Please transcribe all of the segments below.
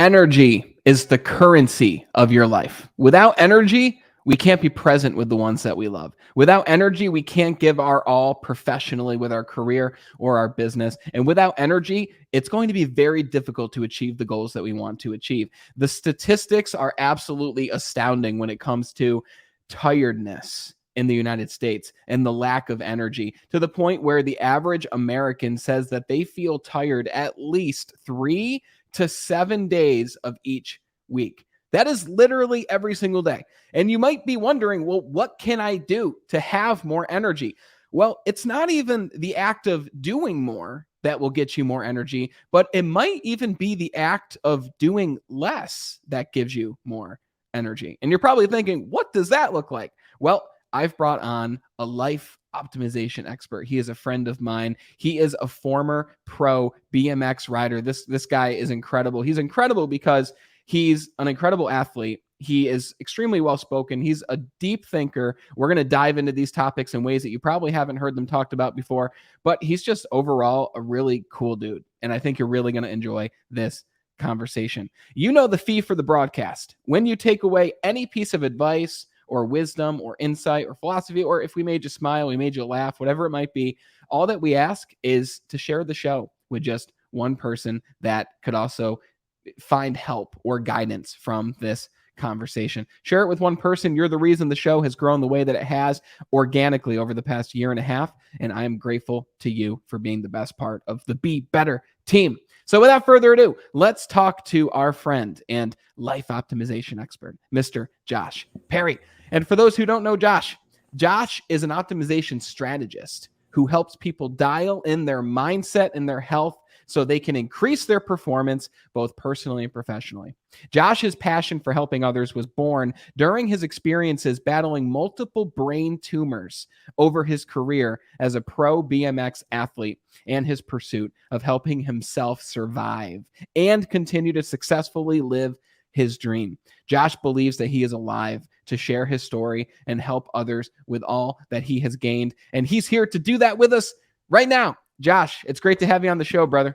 Energy is the currency of your life. Without energy, we can't be present with the ones that we love. Without energy, we can't give our all professionally with our career or our business. And without energy, it's going to be very difficult to achieve the goals that we want to achieve. The statistics are absolutely astounding when it comes to tiredness in the United States and the lack of energy, to the point where the average American says that they feel tired at least 3 to 7 days of each week. That is literally every single day. And you might be wondering, well, what can I do to have more energy? Well, it's not even the act of doing more that will get you more energy, but it might even be the act of doing less that gives you more energy. And you're probably thinking, what does that look like? Well, I've brought on a life optimization expert. He is a friend of mine. He is a former pro BMX rider. This guy is incredible. He's incredible because he's an incredible athlete. He is extremely well-spoken. He's a deep thinker. We're going to dive into these topics in ways that you probably haven't heard them talked about before, but he's just overall a really cool dude. And I think you're really going to enjoy this conversation. You know the fee for the broadcast. When you take away any piece of advice or wisdom or insight or philosophy, or if we made you smile, we made you laugh, whatever it might be, all that we ask is to share the show with just one person that could also find help or guidance from this conversation. Share it with one person. You're the reason the show has grown the way that it has organically over the past year and a half. And I am grateful to you for being the best part of the Be Better team. So without further ado, let's talk to our friend and life optimization expert, Mr. Josh Perry. And for those who don't know Josh, Josh is an optimization strategist who helps people dial in their mindset and their health so they can increase their performance both personally and professionally. Josh's passion for helping others was born during his experiences battling multiple brain tumors over his career as a pro BMX athlete and his pursuit of helping himself survive and continue to successfully live his dream. Josh believes that he is alive to share his story and help others with all that he has gained. And he's here to do that with us right now. Josh, it's great to have you on the show, brother.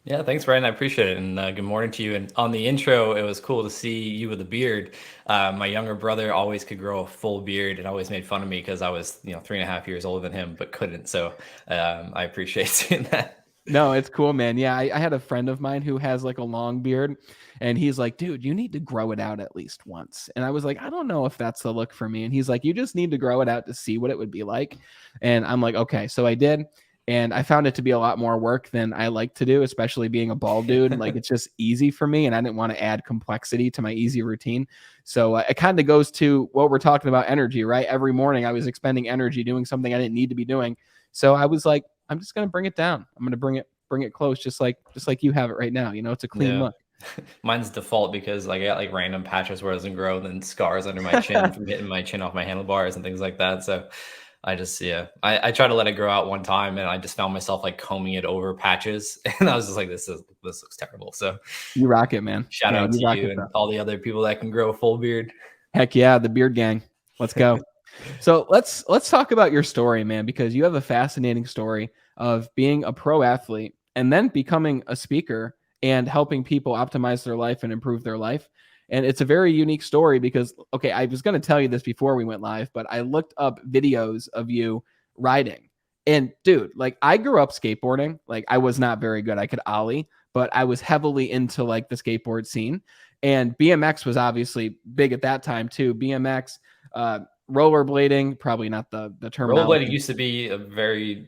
Yeah, thanks, Ryan. I appreciate it. And good morning to you. And on the intro, it was cool to see you with a beard. My younger brother always could grow a full beard and always made fun of me because I was, 3.5 years older than him, but couldn't. So I appreciate seeing that. No, it's cool, man. Yeah, I had a friend of mine who has like a long beard, and he's like, dude, you need to grow it out at least once. And I was like, I don't know if that's the look for me. And he's like, you just need to grow it out to see what it would be like. And I'm like, okay. So I did. And I found it to be a lot more work than I like to do, especially being a bald dude. Like, it's just easy for me, and I didn't want to add complexity to my easy routine. So it kind of goes to what we're talking about, energy, right? Every morning I was expending energy doing something I didn't need to be doing. So I was like, I'm just going to bring it down. I'm going to bring it close, just like you have it right now. It's a clean look. Mine's default because I got like random patches where it doesn't grow, and then scars under my chin from hitting my chin off my handlebars and things like that. So I just, I tried to let it grow out one time, and I just found myself like combing it over patches. And I was just like, this looks terrible. So you rock it, man. Shout out to you and all the other people that can grow a full beard. Heck yeah. The beard gang. Let's go. So let's talk about your story, man, because you have a fascinating story of being a pro athlete and then becoming a speaker and helping people optimize their life and improve their life. And it's a very unique story because, okay, I was going to tell you this before we went live, but I looked up videos of you riding. And dude, like, I grew up skateboarding. Like, I was not very good. I could ollie, but I was heavily into like the skateboard scene. And BMX was obviously big at that time too. BMX, rollerblading, probably not the terminology. Rollerblading used to be a very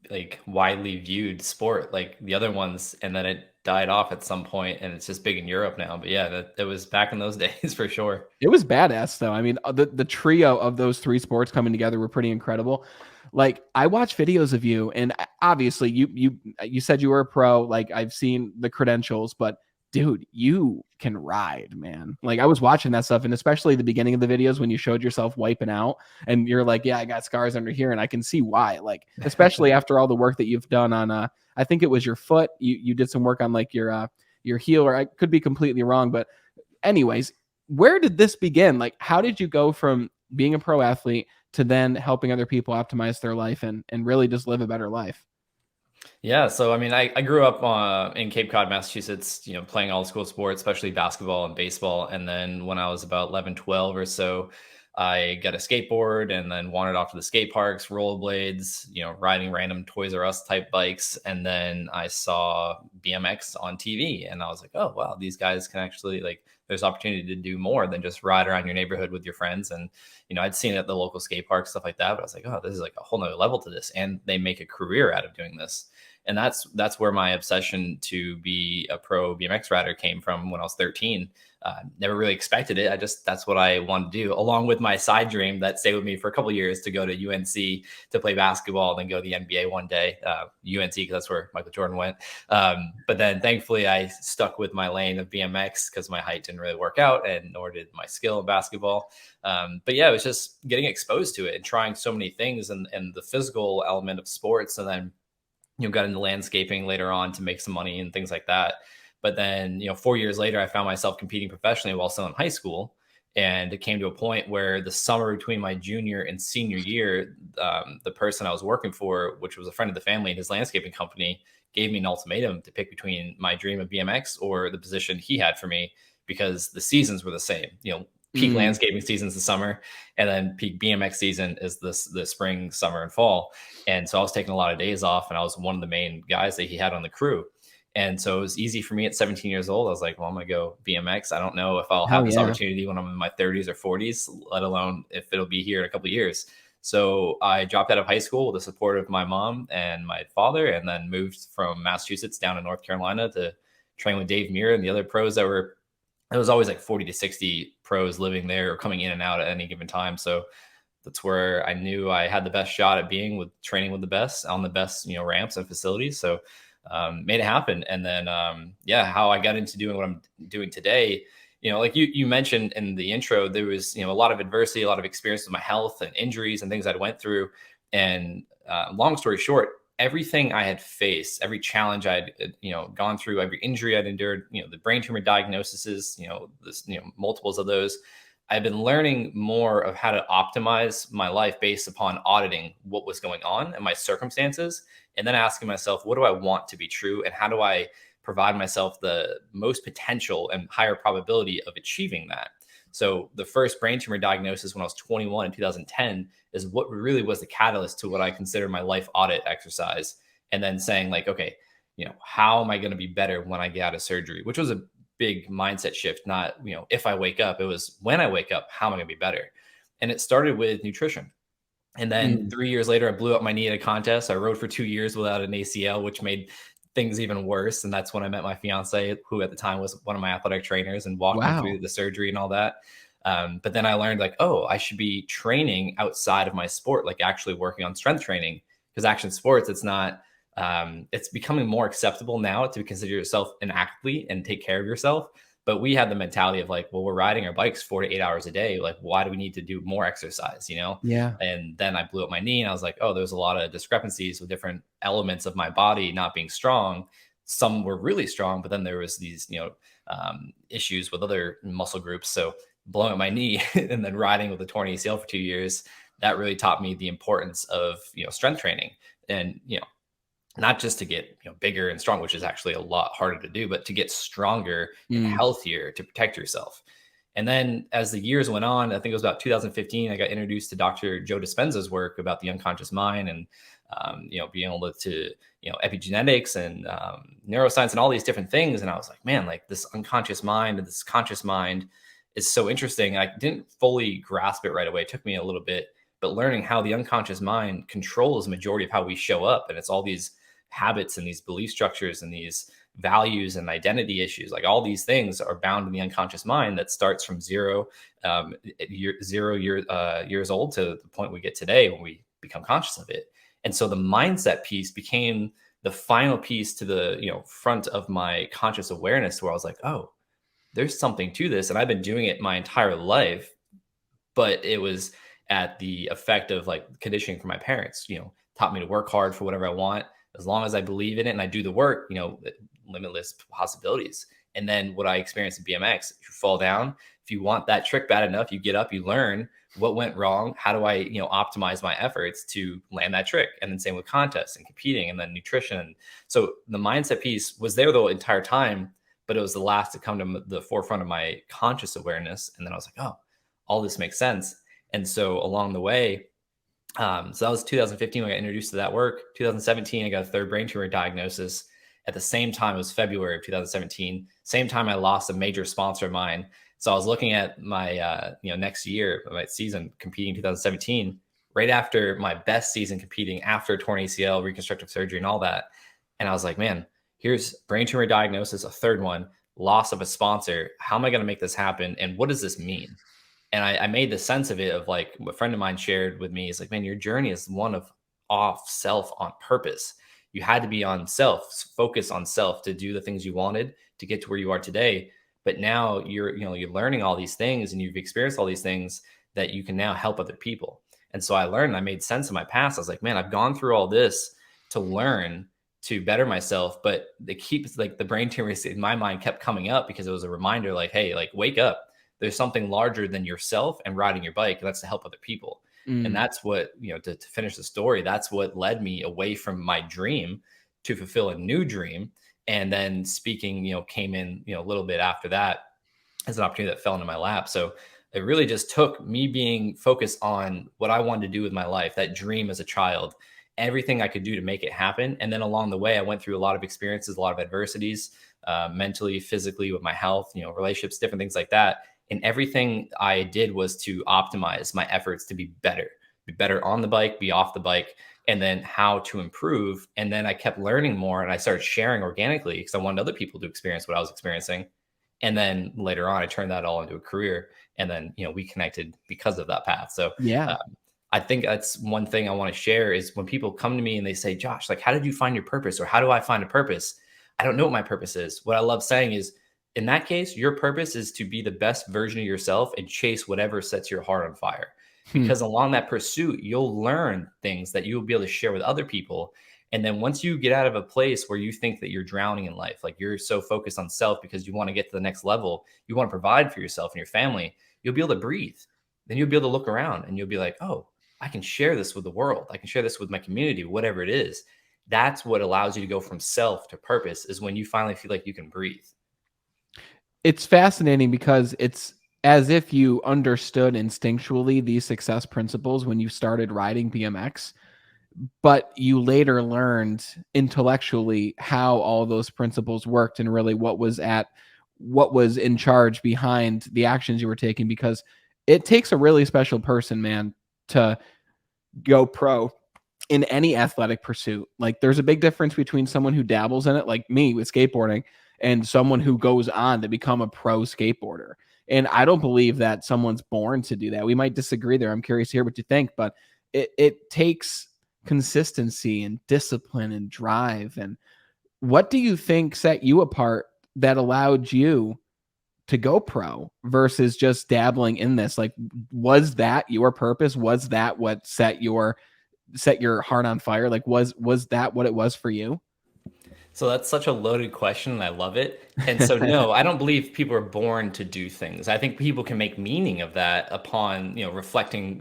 like widely viewed sport, like the other ones, and then it died off at some point, and it's just big in Europe now. But yeah, that was back in those days for sure. It was badass though. I mean, the trio of those three sports coming together were pretty incredible. Like, I watched videos of you, and obviously you said you were a pro. Like, I've seen the credentials, but dude, you can ride, man. Like, I was watching that stuff, and especially the beginning of the videos when you showed yourself wiping out and you're like, yeah, I got scars under here, and I can see why. Like, especially after all the work that you've done on I think it was your foot. You did some work on like your heel, or I could be completely wrong, but anyways, where did this begin? Like, how did you go from being a pro athlete to then helping other people optimize their life and really just live a better life? Yeah, so I mean, I grew up in Cape Cod, Massachusetts, playing all school sports, especially basketball and baseball. And then when I was about 11, 12 or so, I got a skateboard and then wandered off to the skate parks, rollerblades, riding random Toys R Us type bikes. And then I saw BMX on TV and I was like, oh, wow, these guys can actually like, there's opportunity to do more than just ride around your neighborhood with your friends. And, I'd seen it at the local skate park, stuff like that. But I was like, oh, this is like a whole nother level to this. And they make a career out of doing this, and that's where my obsession to be a pro BMX rider came from when I was 13. Never really expected it. That's what I wanted to do, along with my side dream that stayed with me for a couple of years to go to UNC to play basketball, and then go to the NBA one day. UNC, because that's where Michael Jordan went. But then thankfully I stuck with my lane of BMX because my height didn't really work out, and nor did my skill in basketball. But yeah, it was just getting exposed to it and trying so many things, and the physical element of sports, and then got into landscaping later on to make some money and things like that. But then, 4 years later, I found myself competing professionally while still in high school. And it came to a point where the summer between my junior and senior year, the person I was working for, which was a friend of the family and his landscaping company, gave me an ultimatum to pick between my dream of BMX or the position he had for me, because the seasons were the same. Peak Mm. landscaping season's the summer, and then peak BMX season is the spring, summer, and fall. And so I was taking a lot of days off, and I was one of the main guys that he had on the crew. And so it was easy for me at 17 years old. I was like, well, I'm going to go BMX. I don't know if I'll Hell have this yeah. opportunity when I'm in my 30s or 40s, let alone if it'll be here in a couple of years. So I dropped out of high school with the support of my mom and my father, and then moved from Massachusetts down to North Carolina to train with Dave Muir and the other pros that were, it was always like 40 to 60 pros living there or coming in and out at any given time. So that's where I knew I had the best shot at being with training with the best on the best, ramps and facilities. So made it happen. And then, yeah, how I got into doing what I'm doing today, like you mentioned in the intro, there was, a lot of adversity, a lot of experience with my health and injuries and things I went through. And long story short, everything I had faced, every challenge I'd, gone through, every injury I'd endured, the brain tumor diagnoses, multiples of those, I've been learning more of how to optimize my life based upon auditing what was going on and my circumstances, and then asking myself, what do I want to be true? And how do I provide myself the most potential and higher probability of achieving that? So the first brain tumor diagnosis when I was 21 in 2010 is what really was the catalyst to what I consider my life audit exercise. And then saying like, okay, how am I going to be better when I get out of surgery? Which was a big mindset shift. Not, if I wake up, it was when I wake up, how am I going to be better? And it started with nutrition. And then Mm. 3 years later, I blew up my knee at a contest. I rode for 2 years without an ACL, which made things even worse. And that's when I met my fiance, who at the time was one of my athletic trainers, and walked me Wow. through the surgery and all that. But then I learned like, oh, I should be training outside of my sport, like actually working on strength training, because action sports, it's not, it's becoming more acceptable now to consider yourself an athlete and take care of yourself. But we had the mentality of like, well, we're riding our bikes 4 to 8 hours a day. Like, why do we need to do more exercise? Yeah. And then I blew up my knee, and I was like, oh, there's a lot of discrepancies with different elements of my body not being strong. Some were really strong, but then there was these, issues with other muscle groups. So blowing up my knee and then riding with a torn ACL for 2 years, that really taught me the importance of, strength training. And, not just to get bigger and strong, which is actually a lot harder to do, but to get stronger and Mm. healthier to protect yourself. And then as the years went on, I think it was about 2015, I got introduced to Dr. Joe Dispenza's work about the unconscious mind, and being able to epigenetics and neuroscience and all these different things. And I was like, man, like this unconscious mind and this conscious mind is so interesting. I didn't fully grasp it right away. It took me a little bit, but learning how the unconscious mind controls the majority of how we show up, and it's all these habits and these belief structures and these values and identity issues, like all these things are bound in the unconscious mind that starts from years old to the point we get today when we become conscious of it. And so the mindset piece became the final piece to the front of my conscious awareness, where I was like, oh, there's something to this, and I've been doing it my entire life, but it was at the effect of like conditioning from my parents, taught me to work hard for whatever I want. As long as I believe in it and I do the work, limitless possibilities. And then what I experienced in BMX, if you fall down, if you want that trick bad enough, you get up, you learn what went wrong. How do I, optimize my efforts to land that trick? And then same with contests and competing and then nutrition. So the mindset piece was there the entire time, but it was the last to come to the forefront of my conscious awareness. And then I was like, oh, all this makes sense. And so along the way, so that was 2015 when I got introduced to that work. 2017, I got a third brain tumor diagnosis. At the same time, it was February of 2017. Same time, I lost a major sponsor of mine. So I was looking at my, next year, my season competing 2017, right after my best season competing after torn ACL, reconstructive surgery, and all that. And I was like, man, here's brain tumor diagnosis, a third one, loss of a sponsor. How am I going to make this happen? And what does this mean? And I made the sense of it of like what a friend of mine shared with me is like, man, your journey is one of off self on purpose. You had to be on self, focus on self to do the things you wanted to get to where you are today. But now you're learning all these things and you've experienced all these things that you can now help other people. And so I learned, I made sense of my past. I was like, man, I've gone through all this to learn to better myself, but it keeps like the brain tumors in my mind kept coming up because it was a reminder like, hey, like wake up. There's something larger than yourself and riding your bike. And that's to help other people. And that's what, to finish the story, that's what led me away from my dream to fulfill a new dream. And then speaking, came in, a little bit after that as an opportunity that fell into my lap. So it really just took me being focused on what I wanted to do with my life, that dream as a child, everything I could do to make it happen. And then along the way, I went through a lot of experiences, a lot of adversities, mentally, physically, with my health, relationships, different things like that. And everything I did was to optimize my efforts to be better on the bike, be off the bike, and then how to improve. And then I kept learning more and I started sharing organically because I wanted other people to experience what I was experiencing. And then later on, I turned that all into a career. And then, we connected because of that path. So Yeah. I think that's one thing I want to share is when people come to me and they say, Josh, like, how did you find your purpose? Or how do I find a purpose? I don't know what my purpose is. What I love saying is, in that case, your purpose is to be the best version of yourself and chase whatever sets your heart on fire. Because along that pursuit, you'll learn things that you'll be able to share with other people. And then once you get out of a place where you think that you're drowning in life, like you're so focused on self because you want to get to the next level, you want to provide for yourself and your family, you'll be able to breathe. Then you'll be able to look around and you'll be like, oh, I can share this with the world. I can share this with my community, whatever it is. That's what allows you to go from self to purpose, is when you finally feel like you can breathe. It's fascinating because it's as if you understood instinctually these success principles when you started riding BMX, but you later learned intellectually how all those principles worked and really what was in charge behind the actions you were taking, because it takes a really special person, man, to go pro in any athletic pursuit. Like there's a big difference between someone who dabbles in it, like me with skateboarding, and someone who goes on to become a pro skateboarder. And I don't believe that someone's born to do that. We might disagree there. I'm curious to hear what you think, but it takes consistency and discipline and drive. And what do you think set you apart that allowed you to go pro versus just dabbling in this? Like, was that your purpose? Was that what set your heart on fire? Like, was that what it was for you? So that's such a loaded question, and I love it. And so, no, I don't believe people are born to do things. I think people can make meaning of that upon, reflecting,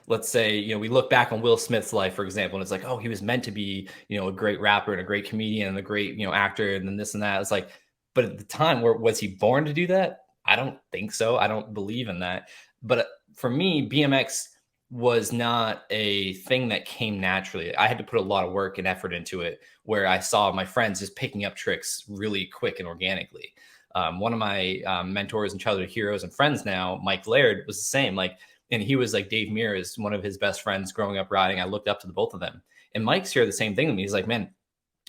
let's say, we look back on Will Smith's life, for example, and it's like, oh, he was meant to be, a great rapper and a great comedian and a great, actor and then this and that. It's like, but at the time, was he born to do that? I don't think so. I don't believe in that. But for me, BMX was not a thing that came naturally. I had to put a lot of work and effort into it, where I saw my friends just picking up tricks really quick and organically. One of my mentors and childhood heroes and friends now, Mike Laird, was the same. Like, and he was like Dave Mears, one of his best friends growing up riding. I looked up to the both of them. And Mike shared the same thing with me. He's like, man,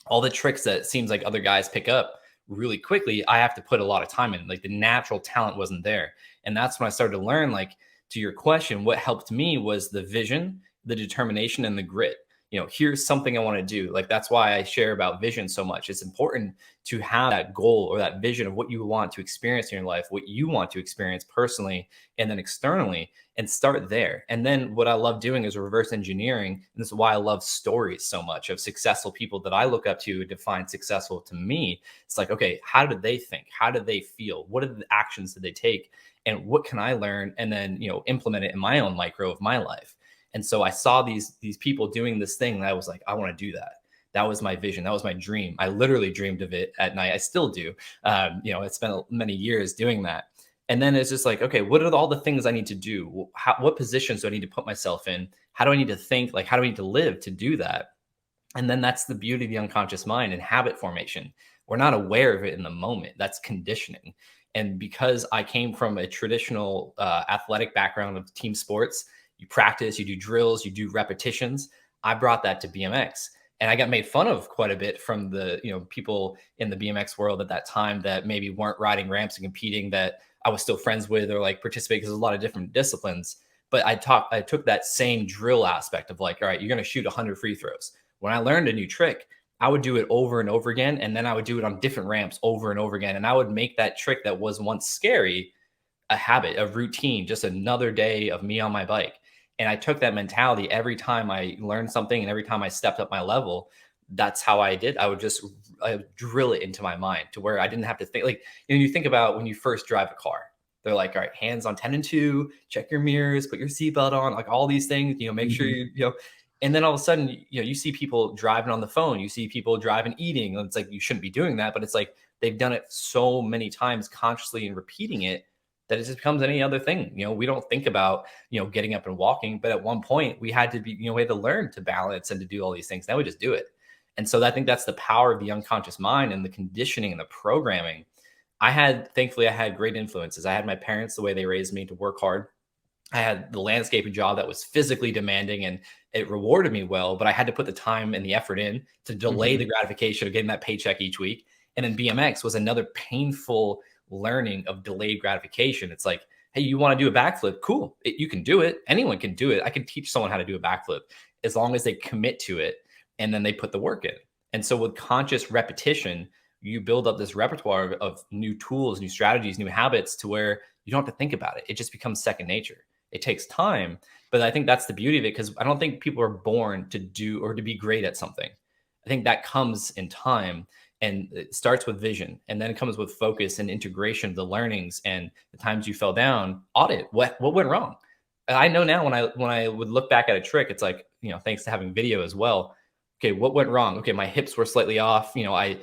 all the tricks that seems like other guys pick up really quickly, I have to put a lot of time in. Like the natural talent wasn't there. And that's when I started to learn, like, to your question, what helped me was the vision, the determination, and the grit. here's something I want to do. Like, that's why I share about vision so much. It's important to have that goal or that vision of what you want to experience in your life, what you want to experience personally and then externally, and start there. And then what I love doing is reverse engineering. And this is why I love stories so much of successful people that I look up to define successful to me. It's like, okay, how did they think? How did they feel? What are the actions did they take? And what can I learn and then, implement it in my own micro of my life. And so I saw these people doing this thing and I was like, I want to do that. That was my vision. That was my dream. I literally dreamed of it at night. I still do. I spent many years doing that. And then it's just like, okay, what are all the things I need to do? What positions do I need to put myself in? How do I need to think? Like, how do I need to live to do that? And then that's the beauty of the unconscious mind and habit formation. We're not aware of it in the moment. That's conditioning. And because I came from a traditional athletic background of team sports, you practice, you do drills, you do repetitions. I brought that to BMX. And I got made fun of quite a bit from the people in the BMX world at that time that maybe weren't riding ramps and competing that I was still friends with or like participate, because there's a lot of different disciplines. But I took that same drill aspect of like, all right, you're going to shoot 100 free throws. When I learned a new trick, I would do it over and over again. And then I would do it on different ramps over and over again. And I would make that trick that was once scary a habit, a routine, just another day of me on my bike. And I took that mentality every time I learned something and every time I stepped up my level. That's how I did. I would drill it into my mind to where I didn't have to think. Like, you think about when you first drive a car, they're like, all right, hands on 10 and 2, check your mirrors, put your seatbelt on, like all these things, make sure and then all of a sudden, you see people driving on the phone, you see people driving, eating. And it's like, you shouldn't be doing that. But it's like, they've done it so many times consciously and repeating it that it just becomes any other thing. We don't think about, getting up and walking, but at one point we had to be, we had to learn to balance and to do all these things. Now we just do it. And so I think that's the power of the unconscious mind and the conditioning and the programming. Thankfully, I had great influences. I had my parents, the way they raised me to work hard. I had the landscaping job that was physically demanding and it rewarded me well, but I had to put the time and the effort in to delay the gratification of getting that paycheck each week. And then BMX was another painful learning of delayed gratification. It's like, hey, you want to do a backflip? Cool. You can do it. Anyone can do it. I can teach someone how to do a backflip as long as they commit to it and then they put the work in. And so with conscious repetition, you build up this repertoire of new tools, new strategies, new habits to where you don't have to think about it. It just becomes second nature. It takes time, but I think that's the beauty of it, because I don't think people are born to do or to be great at something. I think that comes in time, and it starts with vision, and then it comes with focus and integration of the learnings and the times you fell down. Audit what went wrong. I know now when I would look back at a trick, it's like, thanks to having video as well. Okay, what went wrong? Okay, my hips were slightly off. I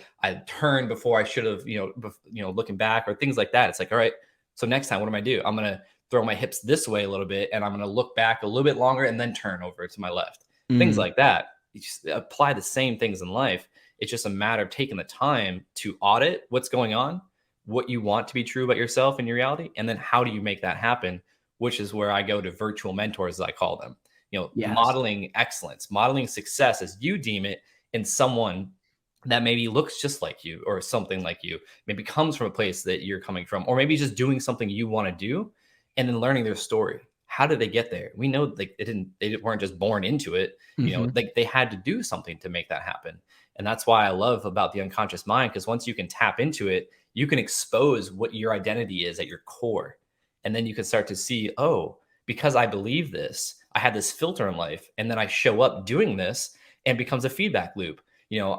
turned before I should have. Looking back or things like that. It's like, all right, so next time, what am I do? I'm gonna throw my hips this way a little bit, and I'm going to look back a little bit longer and then turn over to my left. Things like that. You just apply the same things in life. It's just a matter of taking the time to audit what's going on, what you want to be true about yourself and your reality, and then how do you make that happen, which is where I go to virtual mentors, as I call them. Yes. Modeling excellence, modeling success as you deem it in someone that maybe looks just like you or something like you, maybe comes from a place that you're coming from, or maybe just doing something you want to do, and then learning their story. How did they get there? We know like they weren't just born into it. Like they had to do something to make that happen. And that's why I love about the unconscious mind, because once you can tap into it, you can expose what your identity is at your core. And then you can start to see, oh, because I believe this, I had this filter in life, and then I show up doing this, and it becomes a feedback loop.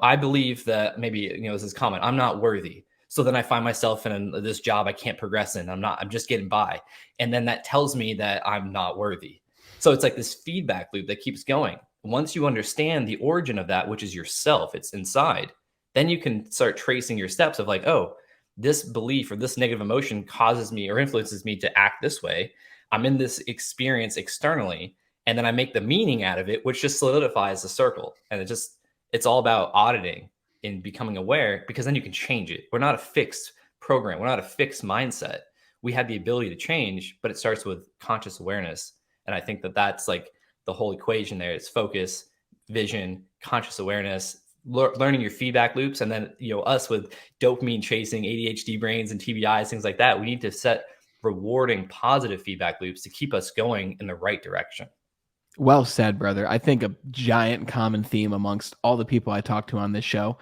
I believe that maybe, this is common, I'm not worthy. So then I find myself in this job I can't progress in. I'm just getting by. And then that tells me that I'm not worthy. So it's like this feedback loop that keeps going. Once you understand the origin of that, which is yourself, it's inside, then you can start tracing your steps of like, oh, this belief or this negative emotion causes me or influences me to act this way. I'm in this experience externally, and then I make the meaning out of it, which just solidifies the circle. And it's all about auditing in becoming aware, because then you can change it. We're not a fixed program. We're not a fixed mindset. We have the ability to change, but it starts with conscious awareness. And I think that that's like the whole equation there. It's focus, vision, conscious awareness, learning your feedback loops. And then, us with dopamine chasing, ADHD brains and TBIs, things like that, we need to set rewarding positive feedback loops to keep us going in the right direction. Well said, brother. I think a giant common theme amongst all the people I talk to on this show,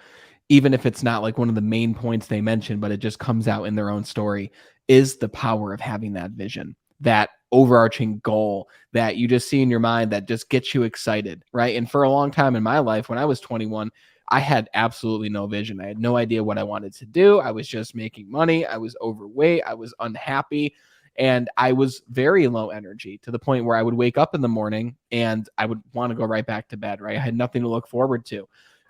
even if it's not like one of the main points they mention, but it just comes out in their own story, is the power of having that vision, that overarching goal that you just see in your mind that just gets you excited, right? And for a long time in my life, when I was 21, I had absolutely no vision. I had no idea what I wanted to do. I was just making money. I was overweight. I was unhappy. And I was very low energy to the point where I would wake up in the morning and I would want to go right back to bed, right? I had nothing to look forward to.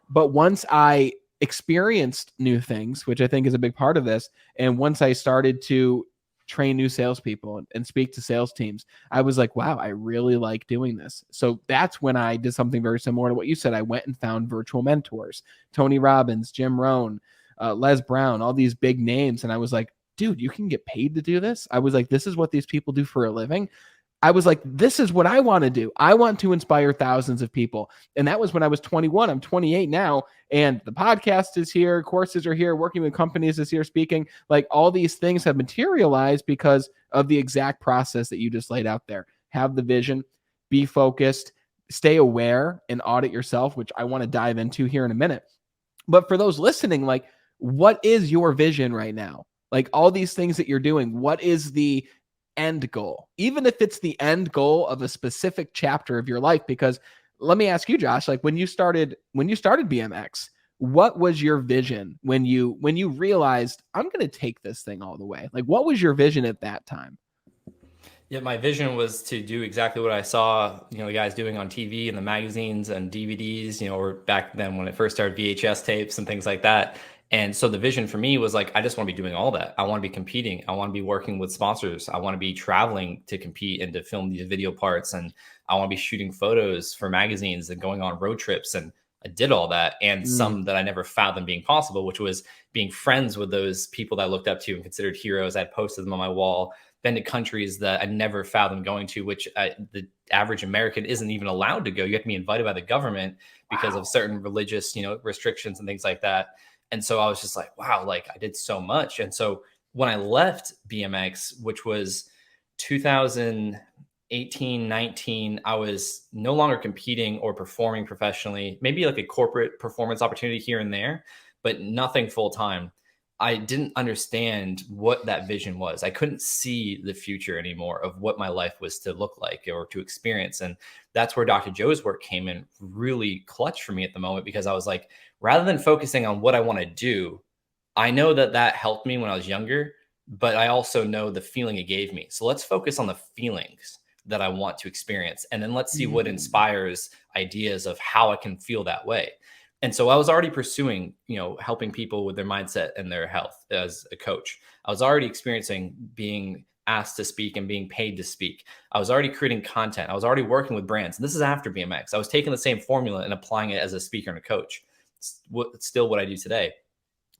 But once I experienced new things, which I think is a big part of this, and once I started to train new salespeople and speak to sales teams, I was like, wow, I really like doing this. So that's when I did something very similar to what you said. I went and found virtual mentors, Tony Robbins, Jim Rohn, Les Brown, all these big names. And I was like, dude, you can get paid to do this. I was like, this is what these people do for a living. I was like, this is what I want to do. I want to inspire thousands of people. And that was when I was 21. I'm 28 now. And the podcast is here. Courses are here. Working with companies is here. Speaking. Like all these things have materialized because of the exact process that you just laid out there. Have the vision, be focused, stay aware, and audit yourself, which I want to dive into here in a minute. But for those listening, like, what is your vision right now? Like all these things that you're doing, what is the end goal? Even if it's the end goal of a specific chapter of your life, because let me ask you, Josh, like when you started BMX, what was your vision when you realized I'm going to take this thing all the way? Like what was your vision at that time? Yeah, my vision was to do exactly what I saw, the guys doing on TV and the magazines and DVDs, or back then when it first started, VHS tapes and things like that. And so the vision for me was like, I just want to be doing all that. I want to be competing. I want to be working with sponsors. I want to be traveling to compete and to film these video parts. And I want to be shooting photos for magazines and going on road trips. And I did all that and Mm, some that I never fathomed being possible, which was being friends with those people that I looked up to and considered heroes. I posted them on my wall, been to countries that I never fathomed going to, which the average American isn't even allowed to go. You have to be invited by the government because of wow. certain religious, restrictions and things like that. And so I was just like, wow, like I did so much. And so when I left BMX, which was 2018, 19, I was no longer competing or performing professionally, maybe like a corporate performance opportunity here and there, but nothing full time. I didn't understand what that vision was. I couldn't see the future anymore of what my life was to look like or to experience. And that's where Dr. Joe's work came in really clutch for me at the moment, because I was like, rather than focusing on what I want to do, I know that that helped me when I was younger, but I also know the feeling it gave me. So let's focus on the feelings that I want to experience. And then let's see what Mm, inspires ideas of how I can feel that way. And so I was already pursuing, helping people with their mindset and their health as a coach. I was already experiencing being asked to speak and being paid to speak. I was already creating content. I was already working with brands. And this is after BMX. I was taking the same formula and applying it as a speaker and a coach. It's still what I do today.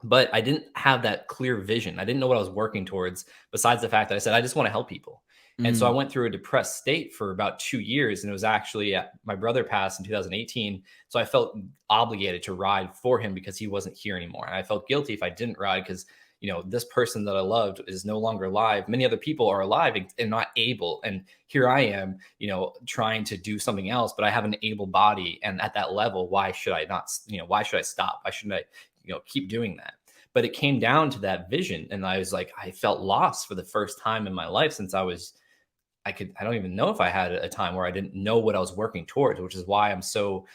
But I didn't have that clear vision. I didn't know what I was working towards, besides the fact that I said, I just want to help people. And so I mm, went through a depressed state for about 2 years. And it was actually my brother passed in 2018. So I felt obligated to ride for him because he wasn't here anymore. And I felt guilty if I didn't ride because, this person that I loved is no longer alive. Many other people are alive and not able. And here I am, trying to do something else, but I have an able body. And at that level, why should I not, why should I stop? Why shouldn't I, keep doing that? But it came down to that vision. And I was like, I felt lost for the first time in my life since I don't even know if I had a time where I didn't know what I was working towards, which is why I'm so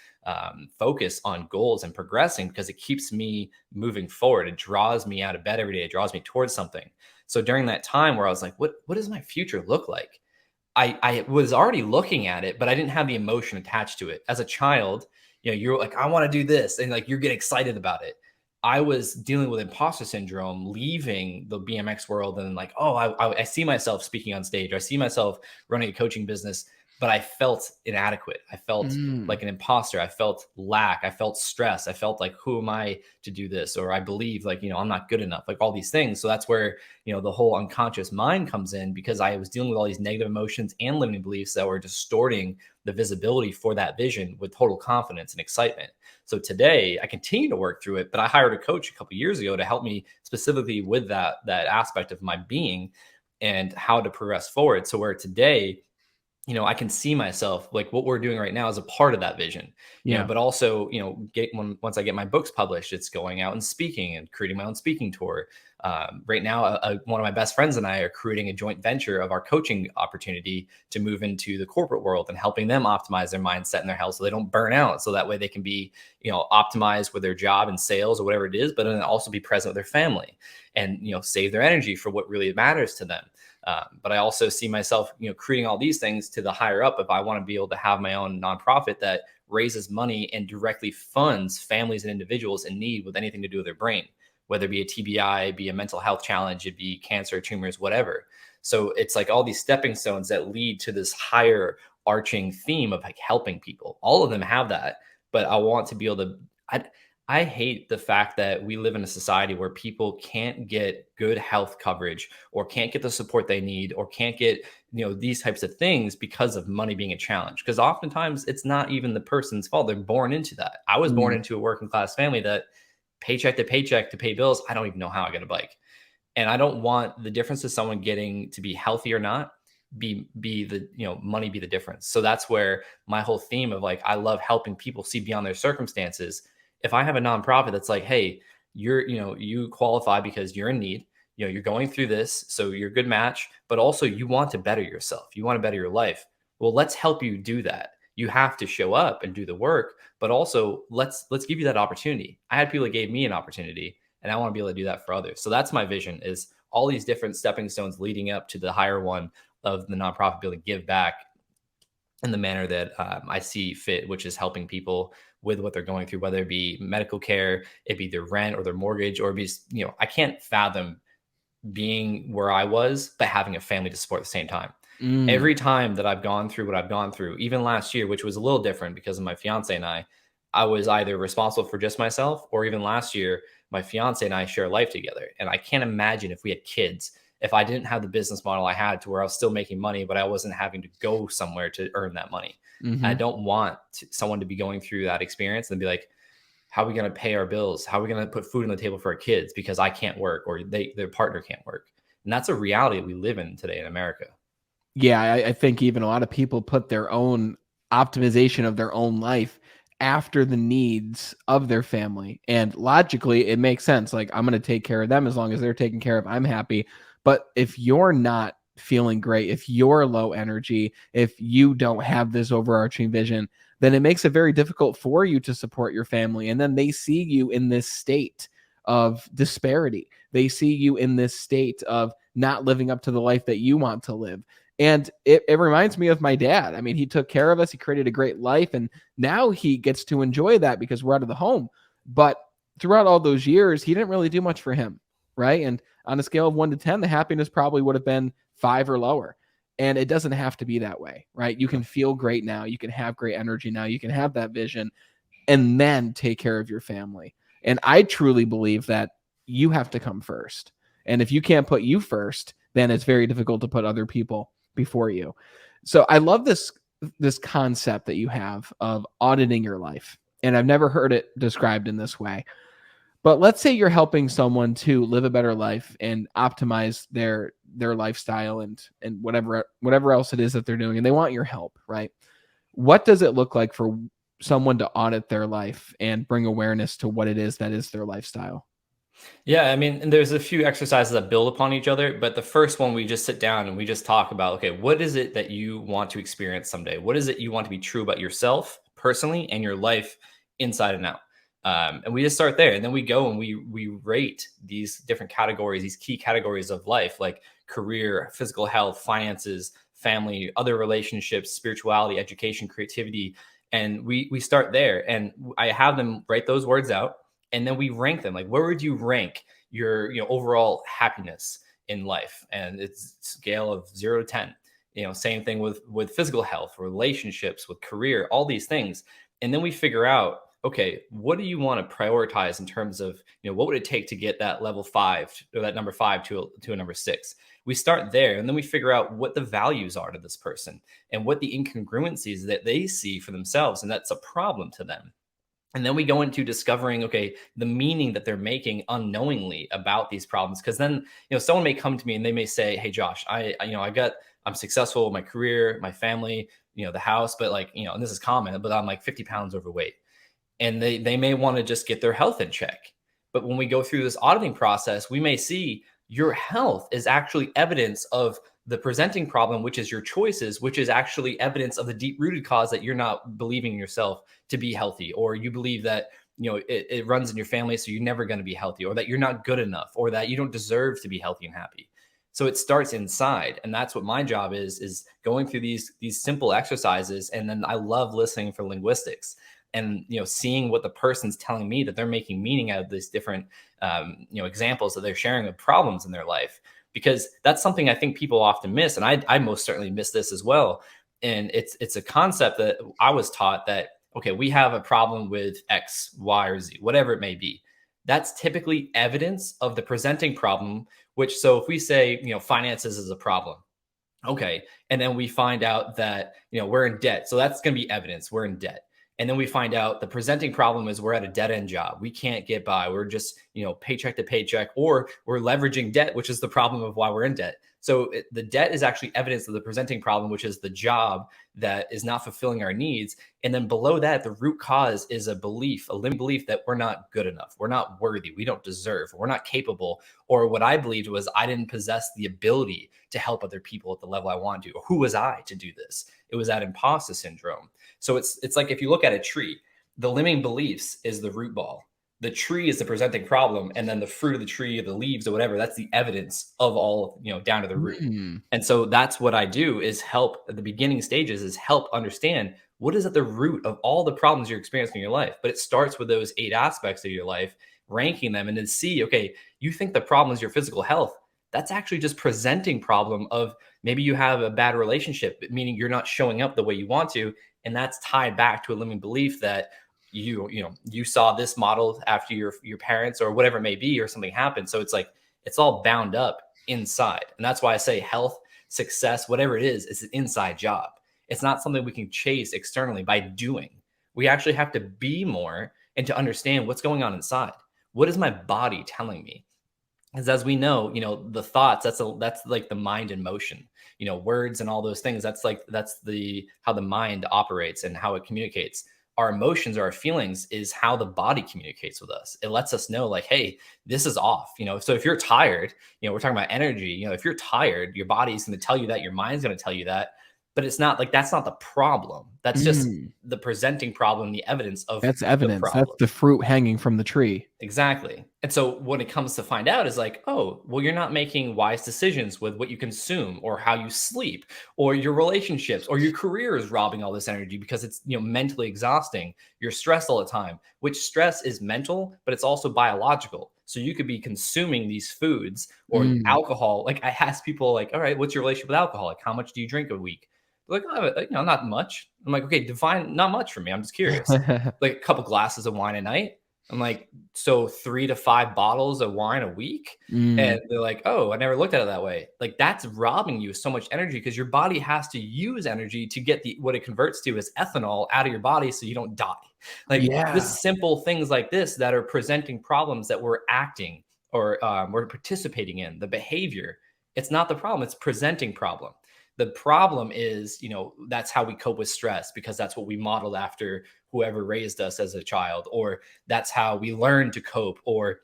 focused on goals and progressing, because it keeps me moving forward. It draws me out of bed every day. It draws me towards something. So during that time where I was like, what does my future look like? I was already looking at it, but I didn't have the emotion attached to it. As a child, you're like, I want to do this, and like you're getting excited about it. I was dealing with imposter syndrome, leaving the BMX world, and like, oh, I see myself speaking on stage. I see myself running a coaching business, but I felt inadequate. I felt mm. like an imposter. I felt lack. I felt stress. I felt like, who am I to do this? Or I believe like, I'm not good enough, like all these things. So that's where, the whole unconscious mind comes in, because I was dealing with all these negative emotions and limiting beliefs that were distorting the visibility for that vision with total confidence and excitement. So today I continue to work through it, but I hired a coach a couple years ago to help me specifically with that aspect of my being and how to progress forward. So where today I can see myself like what we're doing right now is a part of that vision, Yeah. but also, once I get my books published, it's going out and speaking and creating my own speaking tour. Right now, one of my best friends and I are creating a joint venture of our coaching opportunity to move into the corporate world and helping them optimize their mindset and their health so they don't burn out. So that way they can be, optimized with their job and sales or whatever it is, but then also be present with their family and, save their energy for what really matters to them. But I also see myself, creating all these things to the higher up if I want to be able to have my own nonprofit that raises money and directly funds families and individuals in need with anything to do with their brain, whether it be a TBI, be a mental health challenge, it be cancer, tumors, whatever. So it's like all these stepping stones that lead to this higher arching theme of like helping people. All of them have that, but I want to be able to. I hate the fact that we live in a society where people can't get good health coverage or can't get the support they need or can't get, these types of things because of money being a challenge. Because oftentimes it's not even the person's fault. They're born into that. I was born Mm. into a working class family that paycheck to pay bills, I don't even know how I got a bike. And I don't want the difference of someone getting to be healthy or not be the, money be the difference. So that's where my whole theme of like I love helping people see beyond their circumstances. If I have a nonprofit that's like, hey, you qualify because you're in need, you're going through this, so you're a good match, but also you want to better yourself, you want to better your life. Well, let's help you do that. You have to show up and do the work, but also let's give you that opportunity. I had people that gave me an opportunity, and I want to be able to do that for others. So that's my vision, is all these different stepping stones leading up to the higher one of the nonprofit, be able to give back in the manner that I see fit, which is helping people with what they're going through, whether it be medical care, it be their rent or their mortgage, or it be, I can't fathom being where I was, but having a family to support at the same time. Mm. Every time that I've gone through what I've gone through, even last year, which was a little different because of my fiance and I was either responsible for just myself, or even last year, my fiance and I share life together. And I can't imagine if we had kids, if I didn't have the business model I had to where I was still making money, but I wasn't having to go somewhere to earn that money. I Hmm. don't want someone to be going through that experience and be like, how are we going to pay our bills? How are we going to put food on the table for our kids because I can't work or their partner can't work? And that's a reality we live in today in America. Yeah, I think even a lot of people put their own optimization of their own life after the needs of their family. And logically, it makes sense. Like, I'm going to take care of them as long as they're taken care of. I'm happy. But if you're not feeling great, if you're low energy, if you don't have this overarching vision, then it makes it very difficult for you to support your family. And then they see you in this state of disparity. They see you in this state of not living up to the life that you want to live. And it reminds me of my dad. I mean, he took care of us. He created a great life. And now he gets to enjoy that because we're out of the home. But throughout all those years, he didn't really do much for him. Right. And on a scale of 1 to 10, the happiness probably would have been 5 or lower. And it doesn't have to be that way. Right. You can feel great now. You can have great energy now. You can have that vision and then take care of your family. And I truly believe that you have to come first. And if you can't put you first, then it's very difficult to put other people before you. So I love this concept that you have of auditing your life. And I've never heard it described in this way. But let's say you're helping someone to live a better life and optimize their lifestyle and whatever else it is that they're doing, and they want your help, right? What does it look like for someone to audit their life and bring awareness to what it is that is their lifestyle? Yeah, I mean, and there's a few exercises that build upon each other, but the first one we just sit down and we just talk about, okay, what is it that you want to experience someday? What is it you want to be true about yourself personally and your life inside and out? And we just start there, and then we go and we rate these different categories, these key categories of life, like career, physical health, finances, family, other relationships, spirituality, education, creativity, and we start there. And I have them write those words out, and then we rank them. Like, where would you rank your overall happiness in life? And it's scale of 0 to 10. Same thing with physical health, relationships, with career, all these things. And then we figure out, okay, what do you want to prioritize in terms of, what would it take to get that level 5 or that number 5 to a number 6? We start there, and then we figure out what the values are to this person and what the incongruencies that they see for themselves, and that's a problem to them. And then we go into discovering, okay, the meaning that they're making unknowingly about these problems. Because then, someone may come to me and they may say, hey, Josh, I got I'm successful in my career, my family, the house, but like, and this is common, but I'm like 50 pounds overweight. And they may want to just get their health in check. But when we go through this auditing process, we may see your health is actually evidence of the presenting problem, which is your choices, which is actually evidence of the deep rooted cause that you're not believing in yourself to be healthy, or you believe that it runs in your family, so you're never going to be healthy, or that you're not good enough, or that you don't deserve to be healthy and happy. So it starts inside, and that's what my job is going through these simple exercises. And then I love listening for linguistics, and seeing what the person's telling me, that they're making meaning out of these different examples that they're sharing of problems in their life, because that's something I think people often miss, and I most certainly miss this as well. And it's a concept that I was taught that, okay, we have a problem with X, Y, or Z, whatever it may be. That's typically evidence of the presenting problem. Which, so if we say finances is a problem, okay, and then we find out that we're in debt, so that's going to be evidence we're in debt. And then we find out the presenting problem is we're at a dead end job. We can't get by. We're just, paycheck to paycheck, or we're leveraging debt, which is the problem of why we're in debt. So the debt is actually evidence of the presenting problem, which is the job that is not fulfilling our needs. And then below that, the root cause is a belief, a limiting belief that we're not good enough. We're not worthy. We don't deserve. We're not capable. Or what I believed was I didn't possess the ability to help other people at the level I want to. Or who was I to do this? It was that imposter syndrome. So it's like if you look at a tree, the limiting beliefs is the root ball. The tree is the presenting problem, and then the fruit of the tree, or the leaves, or whatever, that's the evidence of all, down to the root. And so that's what I do, is help at the beginning stages, is help understand what is at the root of all the problems you're experiencing in your life. But it starts with those 8 aspects of your life, ranking them, and then see, okay, you think the problem is your physical health. That's actually just presenting problem of maybe you have a bad relationship, meaning you're not showing up the way you want to. And that's tied back to a limiting belief that you saw this model after your parents, or whatever it may be, or something happened. So it's like, it's all bound up inside. And that's why I say health, success, whatever it is an inside job. It's not something we can chase externally by doing. We actually have to be more, and to understand what's going on inside. What is my body telling me? Because as we know, the thoughts, that's like the mind in motion, words and all those things. That's how the mind operates and how it communicates. Our emotions or our feelings is how the body communicates with us. It lets us know, like, hey, this is off. So if you're tired, we're talking about energy, if you're tired, your body's going to tell you that, your mind's going to tell you that, but it's not like, that's not the problem. That's just the presenting problem, the evidence of that's the evidence. problem. That's the fruit hanging from the tree. Exactly. And so when it comes to find out, is like, oh, well, you're not making wise decisions with what you consume, or how you sleep, or your relationships, or your career is robbing all this energy because it's, mentally exhausting. You're stressed all the time, which stress is mental, but it's also biological. So you could be consuming these foods or alcohol. Like, I ask people, like, all right, what's your relationship with alcohol? Like, how much do you drink a week? They're like, oh, not much. I'm like, okay, define not much for me. I'm just curious. Like a couple glasses of wine a night. I'm like, so 3 to 5 bottles of wine a week? And they're like, oh, I never looked at it that way. Like, that's robbing you so much energy, because your body has to use energy to get what it converts to as ethanol out of your body, so you don't die. Like, just simple things like this that are presenting problems that we're acting, or we're participating in the behavior. It's not the problem. It's presenting problem. The problem is, that's how we cope with stress, because that's what we modeled after whoever raised us as a child, or that's how we learn to cope. Or,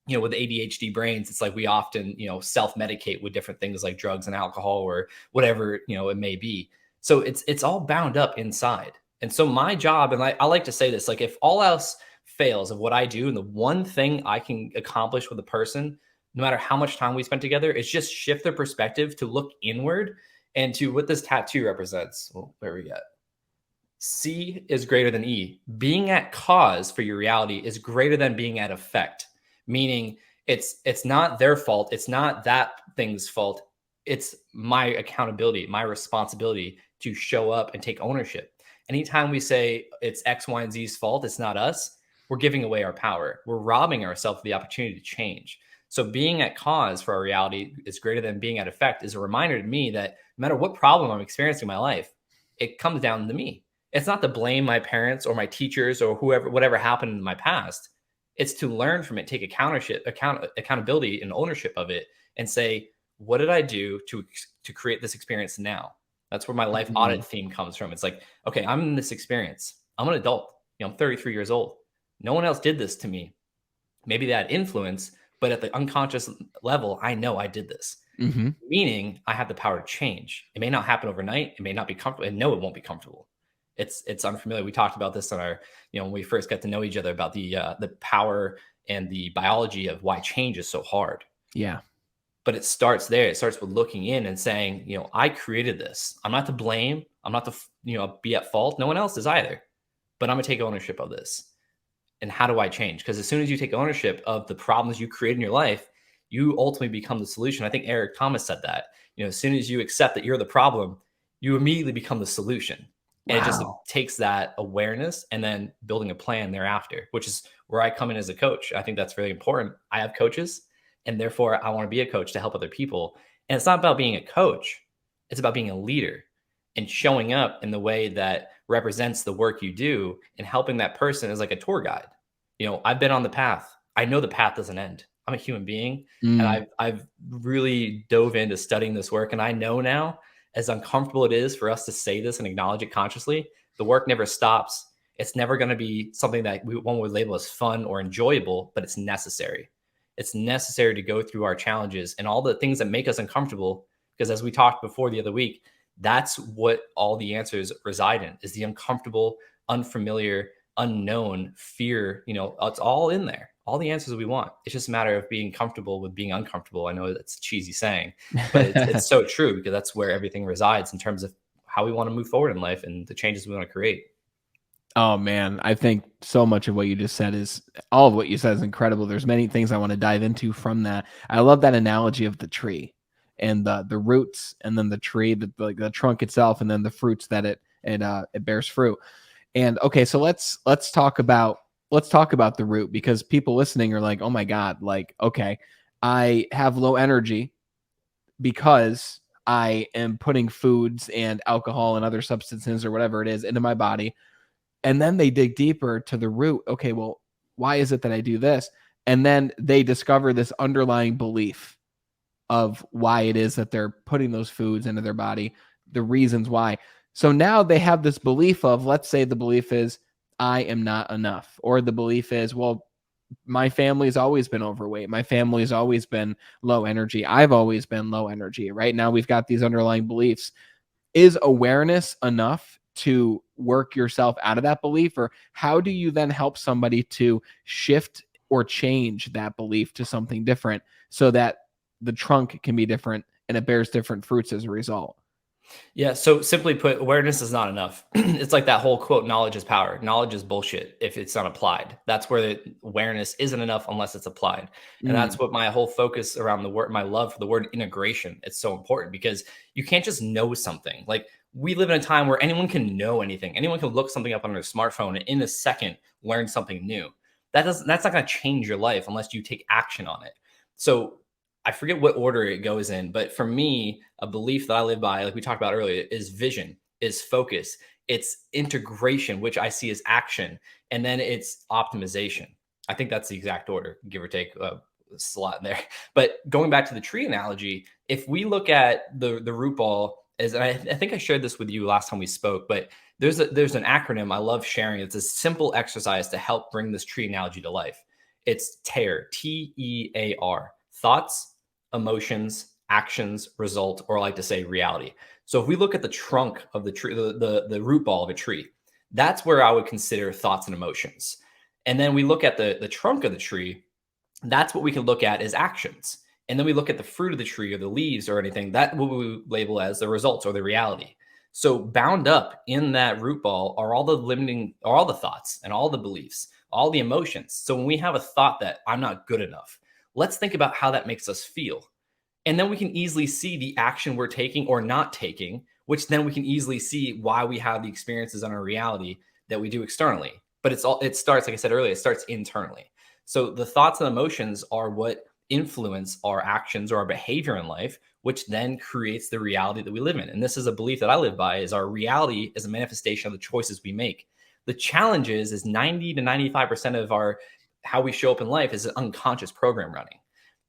with ADHD brains, it's like we often, self-medicate with different things like drugs and alcohol, or whatever, it may be. So it's all bound up inside. And so my job, and I like to say this, like, if all else fails of what I do, and the one thing I can accomplish with a person, no matter how much time we spend together, is just shift their perspective to look inward. And to what this tattoo represents, well, where we got C is greater than E. Being at cause for your reality is greater than being at effect. Meaning, it's not their fault. It's not that thing's fault. It's my accountability, my responsibility to show up and take ownership. Anytime we say it's X, Y, and Z's fault, it's not us, we're giving away our power. We're robbing ourselves of the opportunity to change. So being at cause for our reality is greater than being at effect is a reminder to me that no matter what problem I'm experiencing in my life, it comes down to me. It's not to blame my parents or my teachers or whoever, whatever happened in my past. It's to learn from it, take accountability and ownership of it, and say, what did I do to to create this experience now. That's where my life Mhm. audit theme comes from. It's like, okay, I'm in this experience. I'm an adult. I'm 33 years old. No one else did this to me. Maybe they had influence, but at the unconscious level, I know I did this. Mhm. Meaning I have the power to change. It may not happen overnight. It may not be comfortable. And no, it won't be comfortable. It's unfamiliar. We talked about this on our, when we first got to know each other, about the power and the biology of why change is so hard. Yeah. But it starts there. It starts with looking in and saying, I created this. I'm not to blame. I'm not to, be at fault. No one else is either. But I'm gonna take ownership of this. And how do I change? Because as soon as you take ownership of the problems you create in your life, you ultimately become the solution. I think Eric Thomas said that. As soon as you accept that you're the problem, you immediately become the solution. And it just Wow. takes that awareness and then building a plan thereafter, which is where I come in as a coach. I think that's really important. I have coaches, and therefore I want to be a coach to help other people. And it's not about being a coach, it's about being a leader and showing up in the way that represents the work you do and helping that person as like a tour guide. I've been on the path. I know the path doesn't end. I'm a human being, and Mm. I've really dove into studying this work, and I know now, as uncomfortable it is for us to say this and acknowledge it consciously, the work never stops. It's never going to be something that one would label as fun or enjoyable, but it's necessary. It's necessary to go through our challenges and all the things that make us uncomfortable, because as we talked before the other week, that's what all the answers reside in, is the uncomfortable, unfamiliar, unknown fear. It's all in there, all the answers we want. It's just a matter of being comfortable with being uncomfortable. I know that's a cheesy saying, but it's so true, because that's where everything resides in terms of how we want to move forward in life and the changes we want to create. Oh man, I think so much of what you just said is all of what you said is incredible. There's many things I want to dive into from that. I love that analogy of the tree and the roots, and then the tree, like the trunk itself, and then the fruits that it bears fruit. And okay, so let's talk about the root, because people listening are like, "Oh my god, like okay, I have low energy because I am putting foods and alcohol and other substances or whatever it is into my body." And then they dig deeper to the root. Okay, well, why is it that I do this? And then they discover this underlying belief of why it is that they're putting those foods into their body, the reasons why. So now they have this belief of, let's say the belief is, I am not enough. Or the belief is, well, my family's always been overweight. My family's always been low energy. I've always been low energy. Right now, we've got these underlying beliefs. Is awareness enough to work yourself out of that belief? Or how do you then help somebody to shift or change that belief to something different so that the trunk can be different and it bears different fruits as a result? Yeah. So simply put, awareness is not enough. It's like that whole quote, knowledge is power. Knowledge is bullshit if it's not applied. That's where the awareness isn't enough unless it's applied. And Mm, that's what my whole focus around the word, my love for the word integration. It's so important, because you can't just know something. Like, we live in a time where anyone can know anything. Anyone can look something up on their smartphone and in a second learn something new. That's not going to change your life unless you take action on it. So I forget what order it goes in, but for me, a belief that I live by, like we talked about earlier, is vision, is focus, it's integration, which I see as action, and then it's optimization. I think that's the exact order, give or take a slot in there. But going back to the tree analogy, if we look at the root ball, as I think I shared this with you last time we spoke, but there's an acronym I love sharing. It's a simple exercise to help bring this tree analogy to life. It's TEAR, TEAR, thoughts, emotions, actions, result, or I like to say reality. So if we look at the trunk of the tree, the root ball of a tree, that's where I would consider thoughts and emotions. And then we look at the trunk of the tree, that's what we can look at as actions. And then we look at the fruit of the tree or the leaves or anything, that what we label as the results or the reality. So bound up in that root ball are all the thoughts and all the beliefs, all the emotions. So when we have a thought that I'm not good enough, let's think about how that makes us feel. And then we can easily see the action we're taking or not taking, which then we can easily see why we have the experiences on our reality that we do externally. But it starts, like I said earlier, it starts internally. So the thoughts and emotions are what influence our actions or our behavior in life, which then creates the reality that we live in. And this is a belief that I live by, is our reality is a manifestation of the choices we make. The challenge is 90 to 95% of our how we show up in life is an unconscious program running.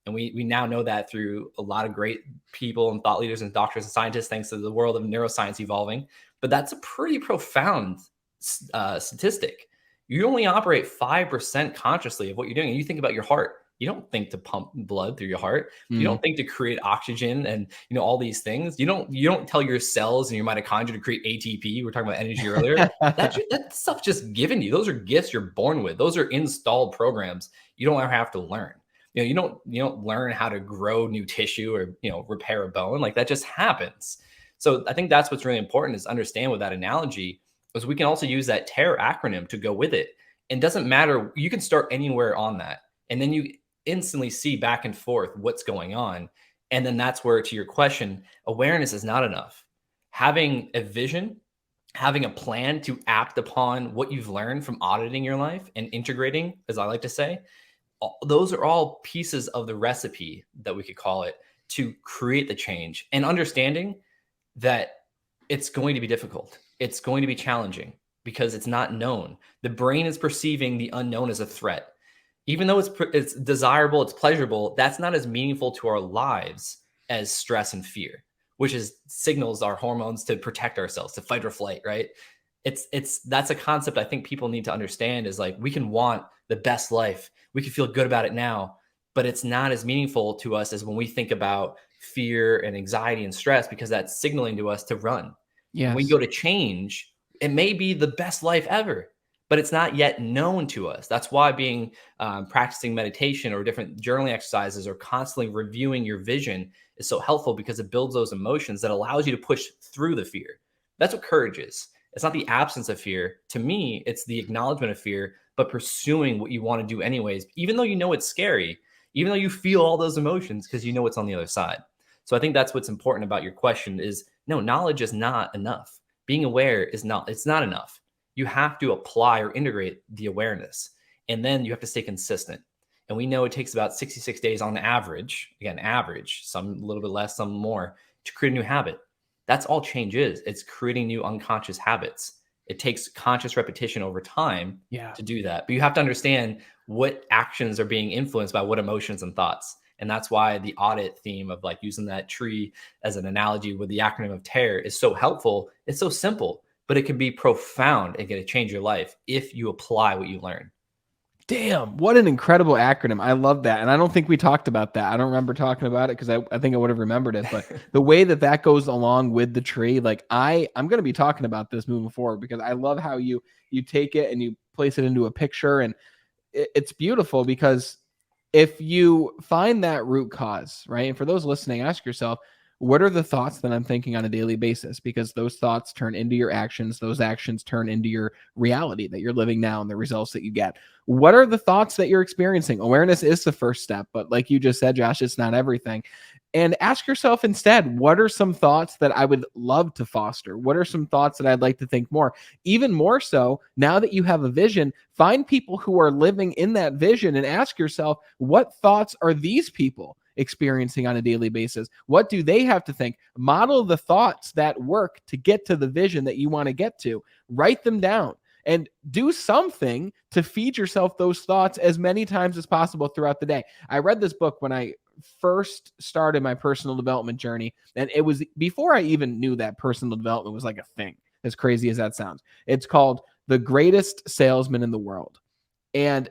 And we now know that through a lot of great people and thought leaders and doctors and scientists, thanks to the world of neuroscience evolving. But that's a pretty profound statistic. You only operate 5% consciously of what you're doing. And you think about your heart. You don't think to pump blood through your heart. You don't think to create oxygen and all these things. You don't tell your cells and your mitochondria to create ATP. We were talking about energy earlier. That stuff just given to you. Those are gifts you're born with. Those are installed programs. You don't ever have to learn. You don't learn how to grow new tissue or repair a bone. Like that just happens. So I think that's what's really important is understand with that analogy is we can also use that TEAR acronym to go with it. It doesn't matter. You can start anywhere on that. And then you instantly see back and forth what's going on. And then that's where, to your question, awareness is not enough. Having a vision, having a plan to act upon what you've learned from auditing your life and integrating, as I like to say, those are all pieces of the recipe that we could call it to create the change, and understanding that it's going to be difficult. It's going to be challenging because it's not known. The brain is perceiving the unknown as a threat. Even though it's desirable, it's pleasurable, that's not as meaningful to our lives as stress and fear, which signals our hormones to protect ourselves, to fight or flight, right? That's a concept I think people need to understand is like, we can want the best life. We can feel good about it now, but it's not as meaningful to us as when we think about fear and anxiety and stress, because that's signaling to us to run. Yes. When we go to change, it may be the best life ever, but it's not yet known to us. That's why practicing meditation or different journaling exercises or constantly reviewing your vision is so helpful, because it builds those emotions that allows you to push through the fear. That's what courage is. It's not the absence of fear. To me, it's the acknowledgement of fear, but pursuing what you want to do anyways, even though you know it's scary, even though you feel all those emotions, because you know what's on the other side. So I think that's what's important about your question is, no, knowledge is not enough. Being aware it's not enough. You have to apply or integrate the awareness, and then you have to stay consistent. And we know it takes about 66 days on average, again, average, some a little bit less, some more, to create a new habit. That's all change is. It's creating new unconscious habits. It takes conscious repetition over time to do that. But you have to understand what actions are being influenced by what emotions and thoughts. And that's why the audit theme of like using that tree as an analogy with the acronym of TEAR is so helpful. It's so simple, but it can be profound and can change your life if you apply what you learn. Damn, what an incredible acronym. I love that. And I don't think we talked about that. I don't remember talking about it because I think I would have remembered it. But the way that goes along with the tree, like I'm going to be talking about this moving forward, because I love how you take it and you place it into a picture. And it's beautiful, because if you find that root cause, right? And for those listening, ask yourself, what are the thoughts that I'm thinking on a daily basis? Because those thoughts turn into your actions. Those actions turn into your reality that you're living now and the results that you get. What are the thoughts that you're experiencing? Awareness is the first step, but like you just said, Josh, it's not everything. And ask yourself instead, what are some thoughts that I would love to foster? What are some thoughts that I'd like to think more? Even more so, now that you have a vision, find people who are living in that vision and ask yourself, what thoughts are these people experiencing on a daily basis? What do they have to think? Model the thoughts that work to get to the vision that you want to get to. Write them down and do something to feed yourself those thoughts as many times as possible throughout the day. I read this book when I first started my personal development journey, and it was before I even knew that personal development was like a thing, as crazy as that sounds. It's called The Greatest Salesman in the World. And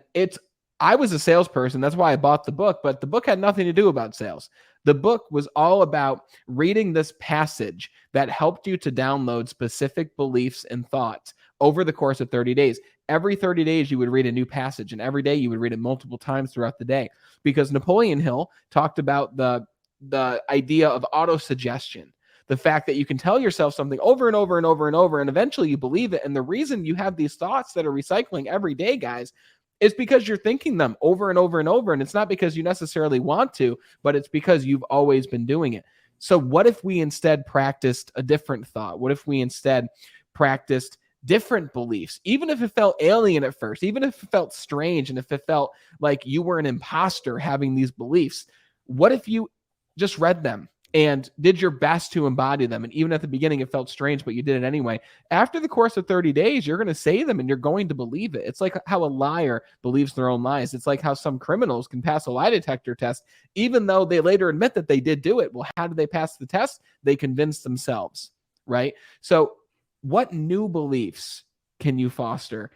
I was a salesperson. That's why I bought the book, but the book had nothing to do about sales. The book was all about reading this passage that helped you to download specific beliefs and thoughts over the course of 30 days. Every 30 days, you would read a new passage, and every day you would read it multiple times throughout the day, because Napoleon Hill talked about the idea of autosuggestion. The fact that you can tell yourself something over and over and over and over, and eventually you believe it. And the reason you have these thoughts that are recycling every day, guys, is because you're thinking them over and over and over. And it's not because you necessarily want to, but it's because you've always been doing it. So what if we instead practiced a different thought? What if we instead practiced different beliefs, even if it felt alien at first, even if it felt strange, and if it felt like you were an imposter having these beliefs? What if you just read them and did your best to embody them. And even at the beginning, it felt strange, but you did it anyway. After the course of 30 days, you're going to say them and you're going to believe it. It's like how a liar believes their own lies. It's like how some criminals can pass a lie detector test, even though they later admit that they did do it. Well, how did they pass the test? They convinced themselves, right? So what new beliefs can you foster?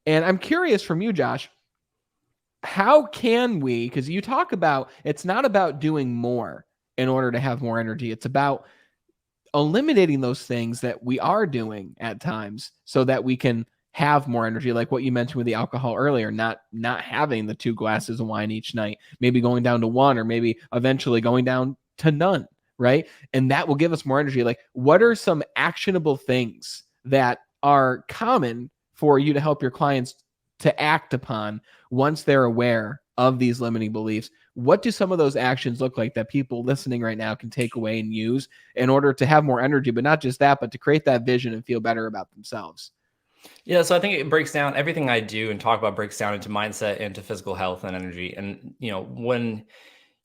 And I'm curious from you, Josh, how can we, because you talk about it's not about doing more in order to have more energy. It's about eliminating those things that we are doing at times so that we can have more energy, like what you mentioned with the alcohol earlier, not having the 2 glasses of wine each night, maybe going down to 1, or maybe eventually going down to none, right? And that will give us more energy. Like, what are some actionable things that are common for you to help your clients to act upon once they're aware of these limiting beliefs? What do some of those actions look like that people listening right now can take away and use in order to have more energy, but not just that, but to create that vision and feel better about themselves? Yeah, so I think it breaks down everything I do and talk about breaks down into mindset, into physical health and energy. And when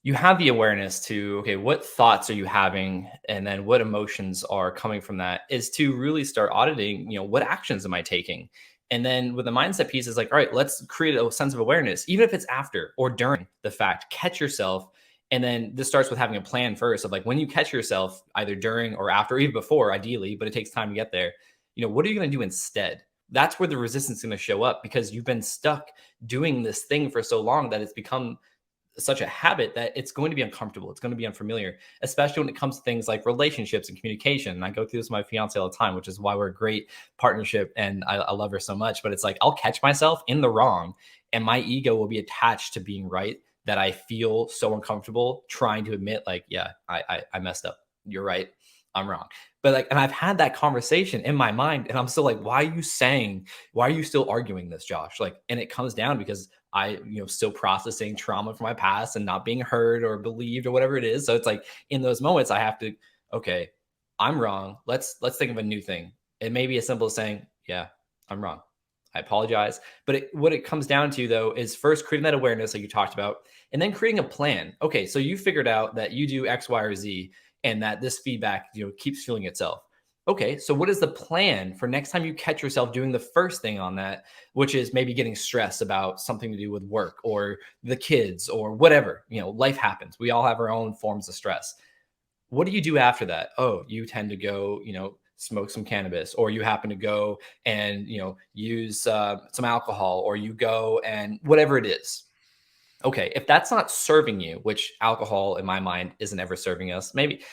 you have the awareness to, okay, what thoughts are you having, and then what emotions are coming from that, is to really start auditing, what actions am I taking? And then with the mindset piece, is like, all right, let's create a sense of awareness, even if it's after or during the fact. Catch yourself. And then this starts with having a plan first of like, when you catch yourself either during or after, or even before, ideally, but it takes time to get there. What are you going to do instead? That's where the resistance is going to show up, because you've been stuck doing this thing for so long that it's become such a habit that it's going to be uncomfortable. It's going to be unfamiliar, especially when it comes to things like relationships and communication. And I go through this with my fiance all the time, which is why we're a great partnership. And I love her so much, but it's like, I'll catch myself in the wrong and my ego will be attached to being right, that I feel so uncomfortable trying to admit like, yeah, I messed up. You're right. I'm wrong. But like, and I've had that conversation in my mind and I'm still like, why are you still arguing this, Josh? Like, and it comes down because still processing trauma from my past and not being heard or believed or whatever it is. So it's like in those moments, I have to, okay, I'm wrong. Let's think of a new thing. It may be as simple as saying, yeah, I'm wrong. I apologize. But what it comes down to though, is first creating that awareness like you talked about, and then creating a plan. Okay, so you figured out that you do X, Y, or Z, and that this feedback, keeps fueling itself. Okay, so what is the plan for next time you catch yourself doing the first thing on that, which is maybe getting stressed about something to do with work or the kids or whatever? Life happens. We all have our own forms of stress. What do you do after that? Oh, you tend to go, smoke some cannabis, or you happen to go and, use some alcohol, or you go and whatever it is. Okay, if that's not serving you, which alcohol in my mind isn't ever serving us, maybe,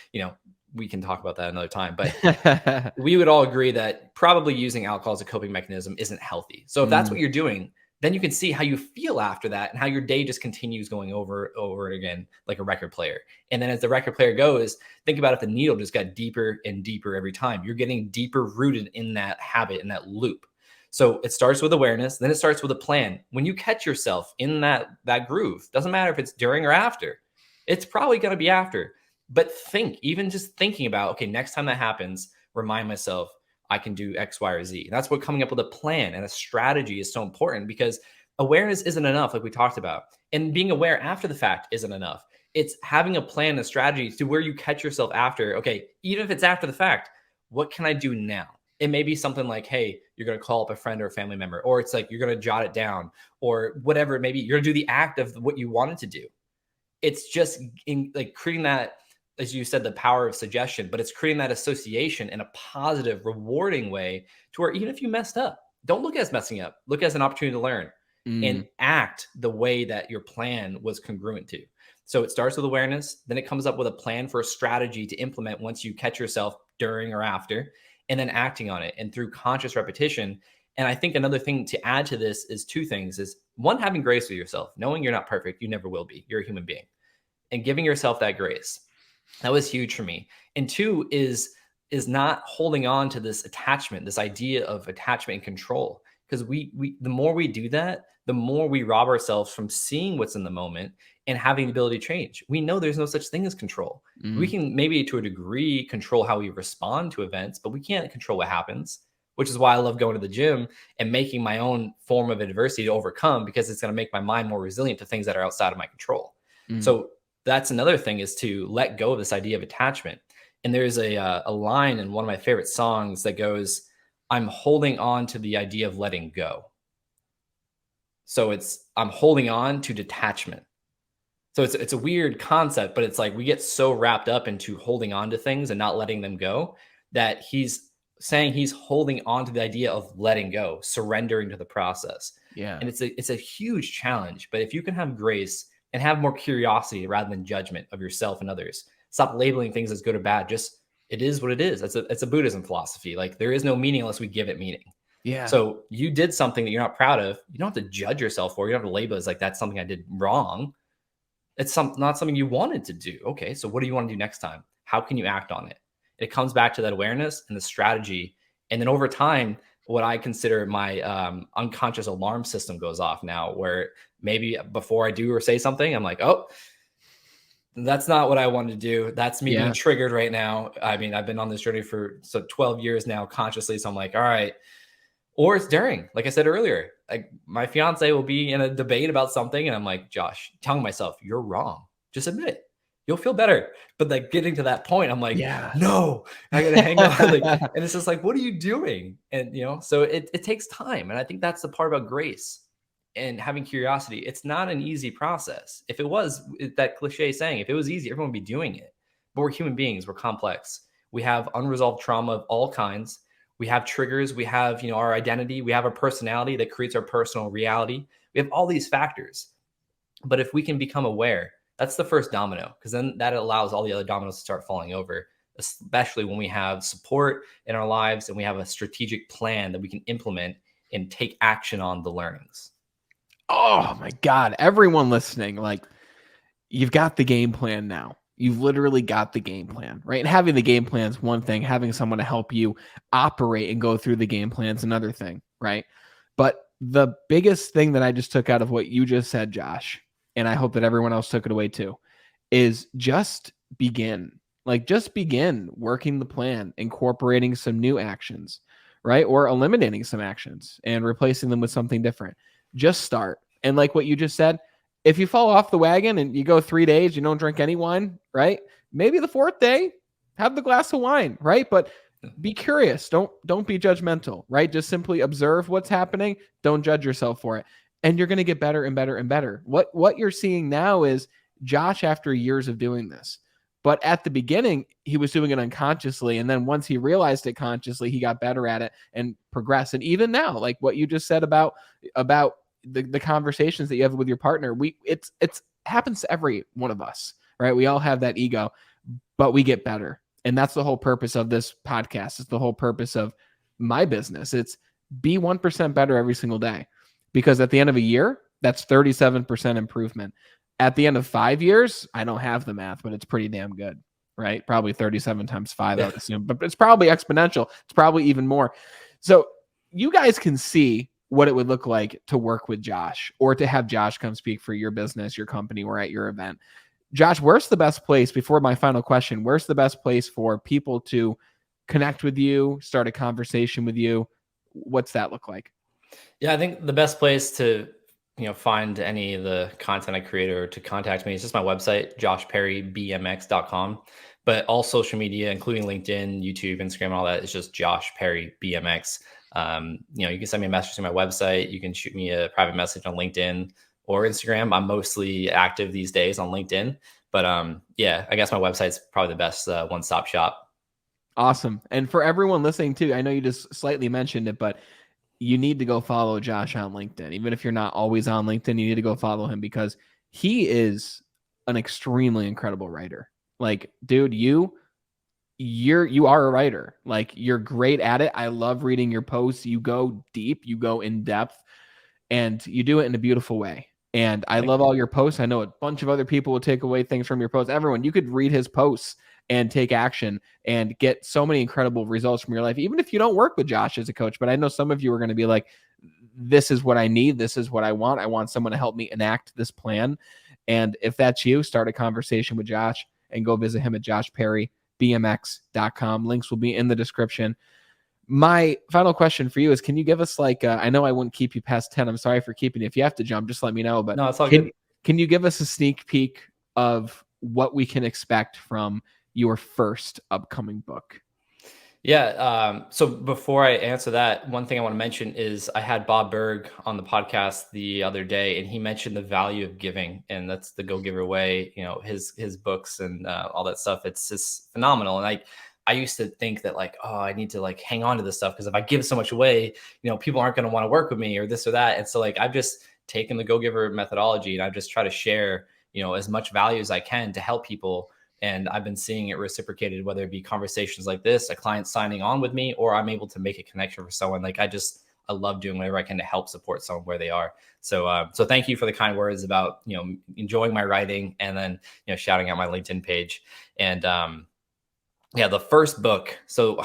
we can talk about that another time, but we would all agree that probably using alcohol as a coping mechanism isn't healthy. So if that's what you're doing, then you can see how you feel after that and how your day just continues going over again like a record player. And then as the record player goes, think about if the needle just got deeper and deeper every time. You're getting deeper rooted in that habit, in that loop. So it starts with awareness, then it starts with a plan. When you catch yourself in that groove, doesn't matter if it's during or after. It's probably going to be after. But even just thinking about, okay, next time that happens, remind myself I can do X, Y, or Z. And that's what coming up with a plan and a strategy is so important, because awareness isn't enough, like we talked about. And being aware after the fact isn't enough. It's having a plan, a strategy to where you catch yourself after, okay, even if it's after the fact, what can I do now? It may be something like, hey, you're going to call up a friend or a family member, or it's like you're going to jot it down, or whatever it may be. You're going to do the act of what you wanted to do. It's just like creating that, as you said, the power of suggestion, but it's creating that association in a positive, rewarding way to where even if you messed up, don't look as messing up, look as an opportunity to learn and act the way that your plan was congruent to. So it starts with awareness, then it comes up with a plan for a strategy to implement once you catch yourself during or after, and then acting on it. And through conscious repetition. And I think another thing to add to this is 2 things: is one, having grace with yourself, knowing you're not perfect. You never will be. You're a human being, and giving yourself that grace. That was huge for me. And 2 is not holding on to this attachment, this idea of attachment and control. Because we the more we do that, the more we rob ourselves from seeing what's in the moment and having the ability to change. We know there's no such thing as control. We can maybe to a degree control how we respond to events, but we can't control what happens, which is why I love going to the gym and making my own form of adversity to overcome, because it's going to make my mind more resilient to things that are outside of my control. So that's another thing, is to let go of this idea of attachment. And there's a line in one of my favorite songs that goes, I'm holding on to the idea of letting go. So I'm holding on to detachment. So it's a weird concept, but it's like we get so wrapped up into holding on to things and not letting them go that he's saying he's holding on to the idea of letting go, surrendering to the process. Yeah. And it's a huge challenge. But if you can have grace and have more curiosity rather than judgment of yourself and others, stop labeling things as good or bad. Just it is what it is. It's a Buddhism philosophy. Like there is no meaning unless we give it meaning. Yeah. So you did something that you're not proud of. You don't have to judge yourself for. You don't have to label it as like that's something I did wrong. It's not something you wanted to do. Okay, so what do you want to do next time? How can you act on it? It comes back to that awareness and the strategy. And then over time, what I consider my unconscious alarm system goes off now, where maybe before I do or say something, I'm like, oh, that's not what I wanted to do. That's me being triggered right now. I mean, I've been on this journey for 12 years now consciously. So I'm like, all right. Or it's during, like I said earlier, like my fiance will be in a debate about something. And I'm like, Josh, telling myself, you're wrong. Just admit it. You'll feel better. But like getting to that point, I'm like, no, I got to hang on. And it's just like, what are you doing? And, so it takes time. And I think that's the part about grace and having curiosity. It's not an easy process. If it was, that cliche saying, if it was easy, everyone would be doing it. But we're human beings. We're complex. We have unresolved trauma of all kinds. We have triggers. We have, our identity. We have our personality that creates our personal reality. We have all these factors. But if we can become aware, that's the first domino, because then that allows all the other dominoes to start falling over, especially when we have support in our lives and we have a strategic plan that we can implement and take action on the learnings. Oh my God. Everyone listening, like you've got the game plan now. You've literally got the game plan, right? And having the game plan is one thing. Having someone to help you operate and go through the game plan is another thing, right? But the biggest thing that I just took out of what you just said, Josh, and I hope that everyone else took it away too, is just begin. Like just begin working the plan, incorporating some new actions, right? Or eliminating some actions and replacing them with something different. Just start. And like what you just said, if you fall off the wagon and you go 3 days, you don't drink any wine, right? Maybe the 4th day, have the glass of wine, right? But be curious. Don't be judgmental, right? Just simply observe what's happening. Don't judge yourself for it. And you're going to get better and better and better. What you're seeing now is Josh after years of doing this. But at the beginning, he was doing it unconsciously. And then once he realized it consciously, he got better at it and progressed. And even now, like what you just said about the conversations that you have with your partner, it's happens to every one of us, right? We all have that ego, but we get better. And that's the whole purpose of this podcast. It's the whole purpose of my business. It's be 1% better every single day, because at the end of a year, that's 37% improvement. At the end of 5 years, I don't have the math, but it's pretty damn good, right? Probably 37 times 5, I would assume, but it's probably exponential. It's probably even more. So you guys can see what it would look like to work with Josh or to have Josh come speak for your business, your company, or at your event. Josh, where's the best place, before my final question, where's the best place for people to connect with you, start a conversation with you? What's that look like? Yeah, I think the best place to find any of the content I create or to contact me is just my website, joshperrybmx.com. But all social media, including LinkedIn, YouTube, Instagram, all that, is just Josh Perry BMX. You can send me a message to my website. You can shoot me a private message on LinkedIn or Instagram. I'm mostly active these days on LinkedIn, but I guess my website's probably the best one-stop shop. Awesome. And for everyone listening too, I know you just slightly mentioned it, but you need to go follow Josh on LinkedIn. Even if you're not always on LinkedIn, you need to go follow him, because he is an extremely incredible writer. Like, dude, you are a writer. Like, you're great at it. I love reading your posts. You go deep, you go in depth, and you do it in a beautiful way. And I love all your posts. I know a bunch of other people will take away things from your posts. Everyone, you could read his posts and take action and get so many incredible results from your life, even if you don't work with Josh as a coach. But I know some of you are going to be like, this is what I need. This is what I want. I want someone to help me enact this plan. And if that's you, start a conversation with Josh and go visit him at joshperrybmx.com. Links will be in the description. My final question for you is, can you give us I know I wouldn't keep you past 10. I'm sorry for keeping you. If you have to jump, just let me know. But no, it's all good. Can you give us a sneak peek of what we can expect from your first upcoming book. Yeah. So before I answer that, one thing I want to mention is I had Bob Berg on the podcast the other day, and he mentioned the value of giving, and that's the Go Giver Way. You know, his books and all that stuff. It's just phenomenal. And I used to think that like, oh, I need to like hang on to this stuff because if I give so much away, you know, people aren't going to want to work with me or this or that. And so like I've just taken the Go Giver methodology, and I just try to share, you know, as much value as I can to help people. And I've been seeing it reciprocated, whether it be conversations like this, a client signing on with me, or I'm able to make a connection for someone. Like I love doing whatever I can to help support someone where they are. So thank you for the kind words about, you know, enjoying my writing, and then, you know, shouting out my LinkedIn page. And yeah, the first book. So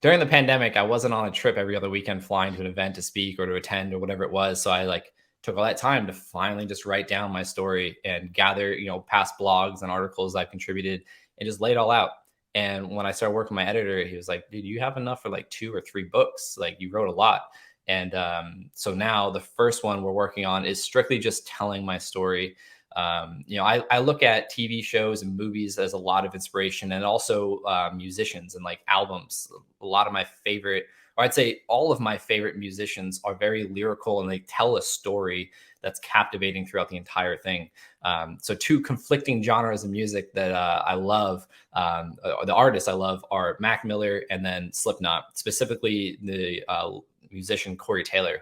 during the pandemic, I wasn't on a trip every other weekend flying to an event to speak or to attend or whatever it was. So I like took all that time to finally just write down my story and gather, you know, past blogs and articles I've contributed and just lay it all out. And when I started working with my editor, he was like, dude, you have enough for like 2 or 3 books. Like you wrote a lot. And so now the first one we're working on is strictly just telling my story. You know, I look at TV shows and movies as a lot of inspiration, and also musicians and like albums. A lot of my favorite, or I'd say all of my favorite musicians are very lyrical, and they tell a story that's captivating throughout the entire thing. So 2 conflicting genres of music that I love, the artists I love are Mac Miller and then Slipknot, specifically the musician Corey Taylor,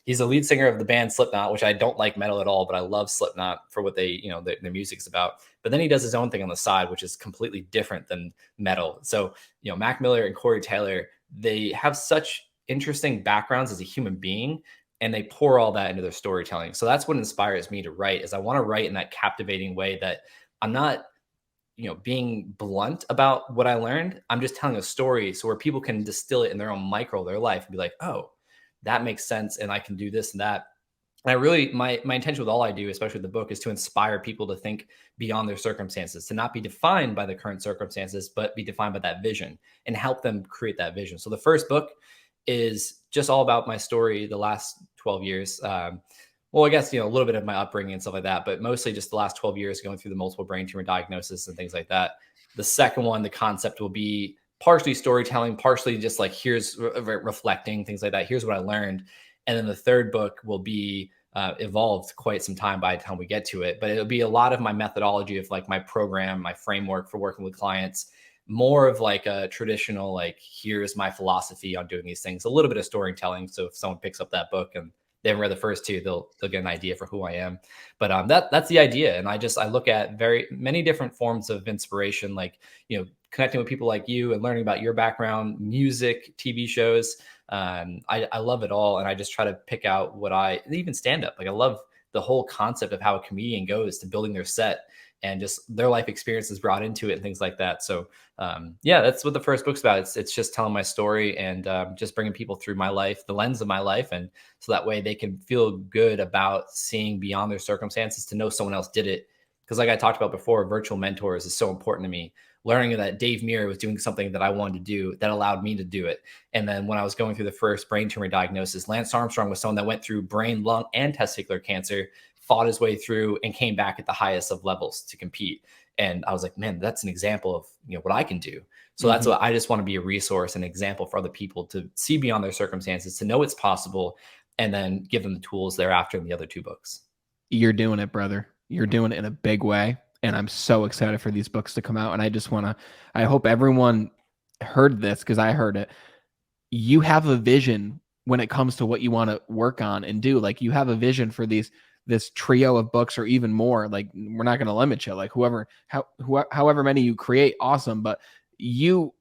he's the lead singer of the band Slipknot, which I don't like metal at all, but I love Slipknot for what they, you know, their music's about. But then he does his own thing on the side, which is completely different than metal. So, you know, Mac Miller and Corey Taylor, they have such interesting backgrounds as a human being, and they pour all that into their storytelling. So that's what inspires me to write, is I want to write in that captivating way that I'm not, you know, being blunt about what I learned. I'm just telling a story so where people can distill it in their own micro, their life, and be like, oh, that makes sense, and I can do this and that. And I really, my intention with all I do, especially with the book, is to inspire people to think beyond their circumstances, to not be defined by the current circumstances, but be defined by that vision, and help them create that vision. So the first book is just all about my story, the last 12 years. Well, I guess, you know, a little bit of my upbringing and stuff like that, but mostly just the last 12 years going through the multiple brain tumor diagnosis and things like that. The second one, the concept will be partially storytelling, partially just like here's reflecting, things like that. Here's what I learned. And then the third book will be evolved quite some time by the time we get to it. But it'll be a lot of my methodology of like my program, my framework for working with clients, more of like a traditional, like, here's my philosophy on doing these things, a little bit of storytelling. So if someone picks up that book and they haven't read the first 2, they'll get an idea for who I am. But that's the idea. And I look at very many different forms of inspiration, like, you know, connecting with people like you and learning about your background, music, TV shows. I love it all. And I just try to pick out even stand up. Like I love the whole concept of how a comedian goes to building their set and just their life experiences brought into it and things like that. So yeah, that's what the first book's about. It's just telling my story and just bringing people through my life, the lens of my life. And so that way they can feel good about seeing beyond their circumstances, to know someone else did it. Because like I talked about before, virtual mentors is so important to me. Learning that Dave Muir was doing something that I wanted to do that allowed me to do it. And then when I was going through the first brain tumor diagnosis, Lance Armstrong was someone that went through brain, lung, and testicular cancer, fought his way through and came back at the highest of levels to compete. And I was like, man, that's an example of, you know, what I can do. So that's what I just want to be, a resource, an example for other people to see beyond their circumstances, to know it's possible, and then give them the tools thereafter in the other 2 books. You're doing it, brother. You're doing it in a big way. And I'm so excited for these books to come out. And I hope everyone heard this, because I heard it. You have a vision when it comes to what you want to work on and do. Like, you have a vision for this trio of books, or even more. Like, we're not going to limit you. Like, however many you create, awesome. But you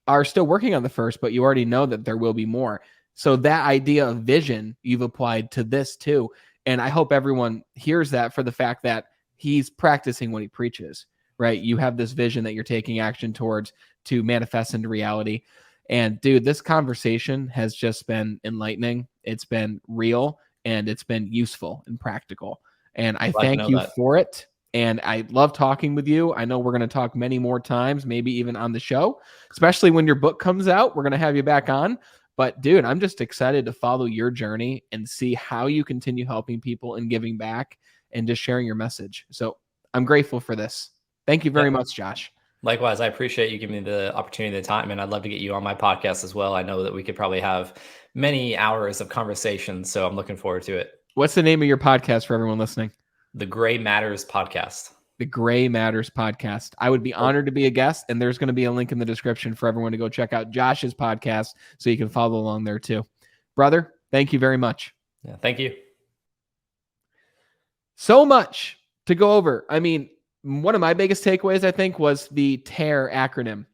are still working on the first, but you already know that there will be more. So that idea of vision you've applied to this too. And I hope everyone hears that, for the fact that he's practicing what he preaches, right? You have this vision that you're taking action towards to manifest into reality. And dude, this conversation has just been enlightening. It's been real, and it's been useful and practical. And I thank you for it. And I love talking with you. I know we're going to talk many more times, maybe even on the show, especially when your book comes out. We're going to have you back on. But dude, I'm just excited to follow your journey and see how you continue helping people and giving back and just sharing your message. So I'm grateful for this. Thank you very Yeah. much, Josh. Likewise, I appreciate you giving me the opportunity and the time, and I'd love to get you on my podcast as well. I know that we could probably have many hours of conversation, so I'm looking forward to it. What's the name of your podcast for everyone listening? The Gray Matters Podcast. The Gray Matters Podcast. I would be honored to be a guest, and there's going to be a link in the description for everyone to go check out Josh's podcast so you can follow along there too. Brother, thank you very much. Yeah, thank you. So much to go over. I mean, one of my biggest takeaways, I think, was the TARE acronym.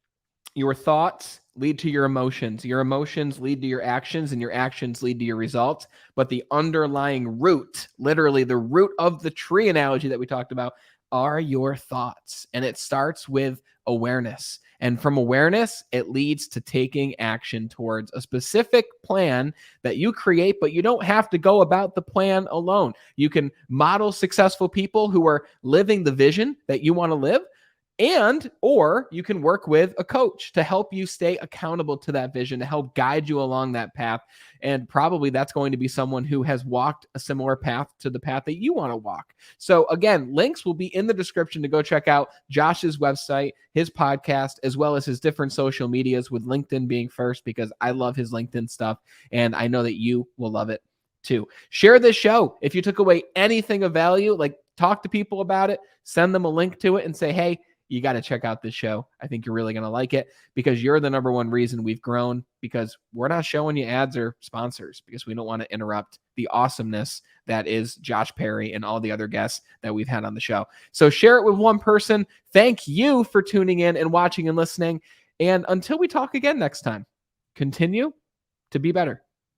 Your thoughts lead to your emotions lead to your actions, and your actions lead to your results. But the underlying root, literally the root of the tree analogy that we talked about, are your thoughts. And it starts with awareness. And from awareness, it leads to taking action towards a specific plan that you create, but you don't have to go about the plan alone. You can model successful people who are living the vision that you want to live, or you can work with a coach to help you stay accountable to that vision, to help guide you along that path. And probably that's going to be someone who has walked a similar path to the path that you want to walk. So again, links will be in the description to go check out Josh's website, his podcast, as well as his different social medias, with LinkedIn being first, because I love his LinkedIn stuff and I know that you will love it too. Share this show. If you took away anything of value, like talk to people about it, send them a link to it and say, hey, you got to check out this show. I think you're really going to like it, because you're the number one reason we've grown, because we're not showing you ads or sponsors, because we don't want to interrupt the awesomeness that is Josh Perry and all the other guests that we've had on the show. So share it with one person. Thank you for tuning in and watching and listening. And until we talk again next time, continue to be better.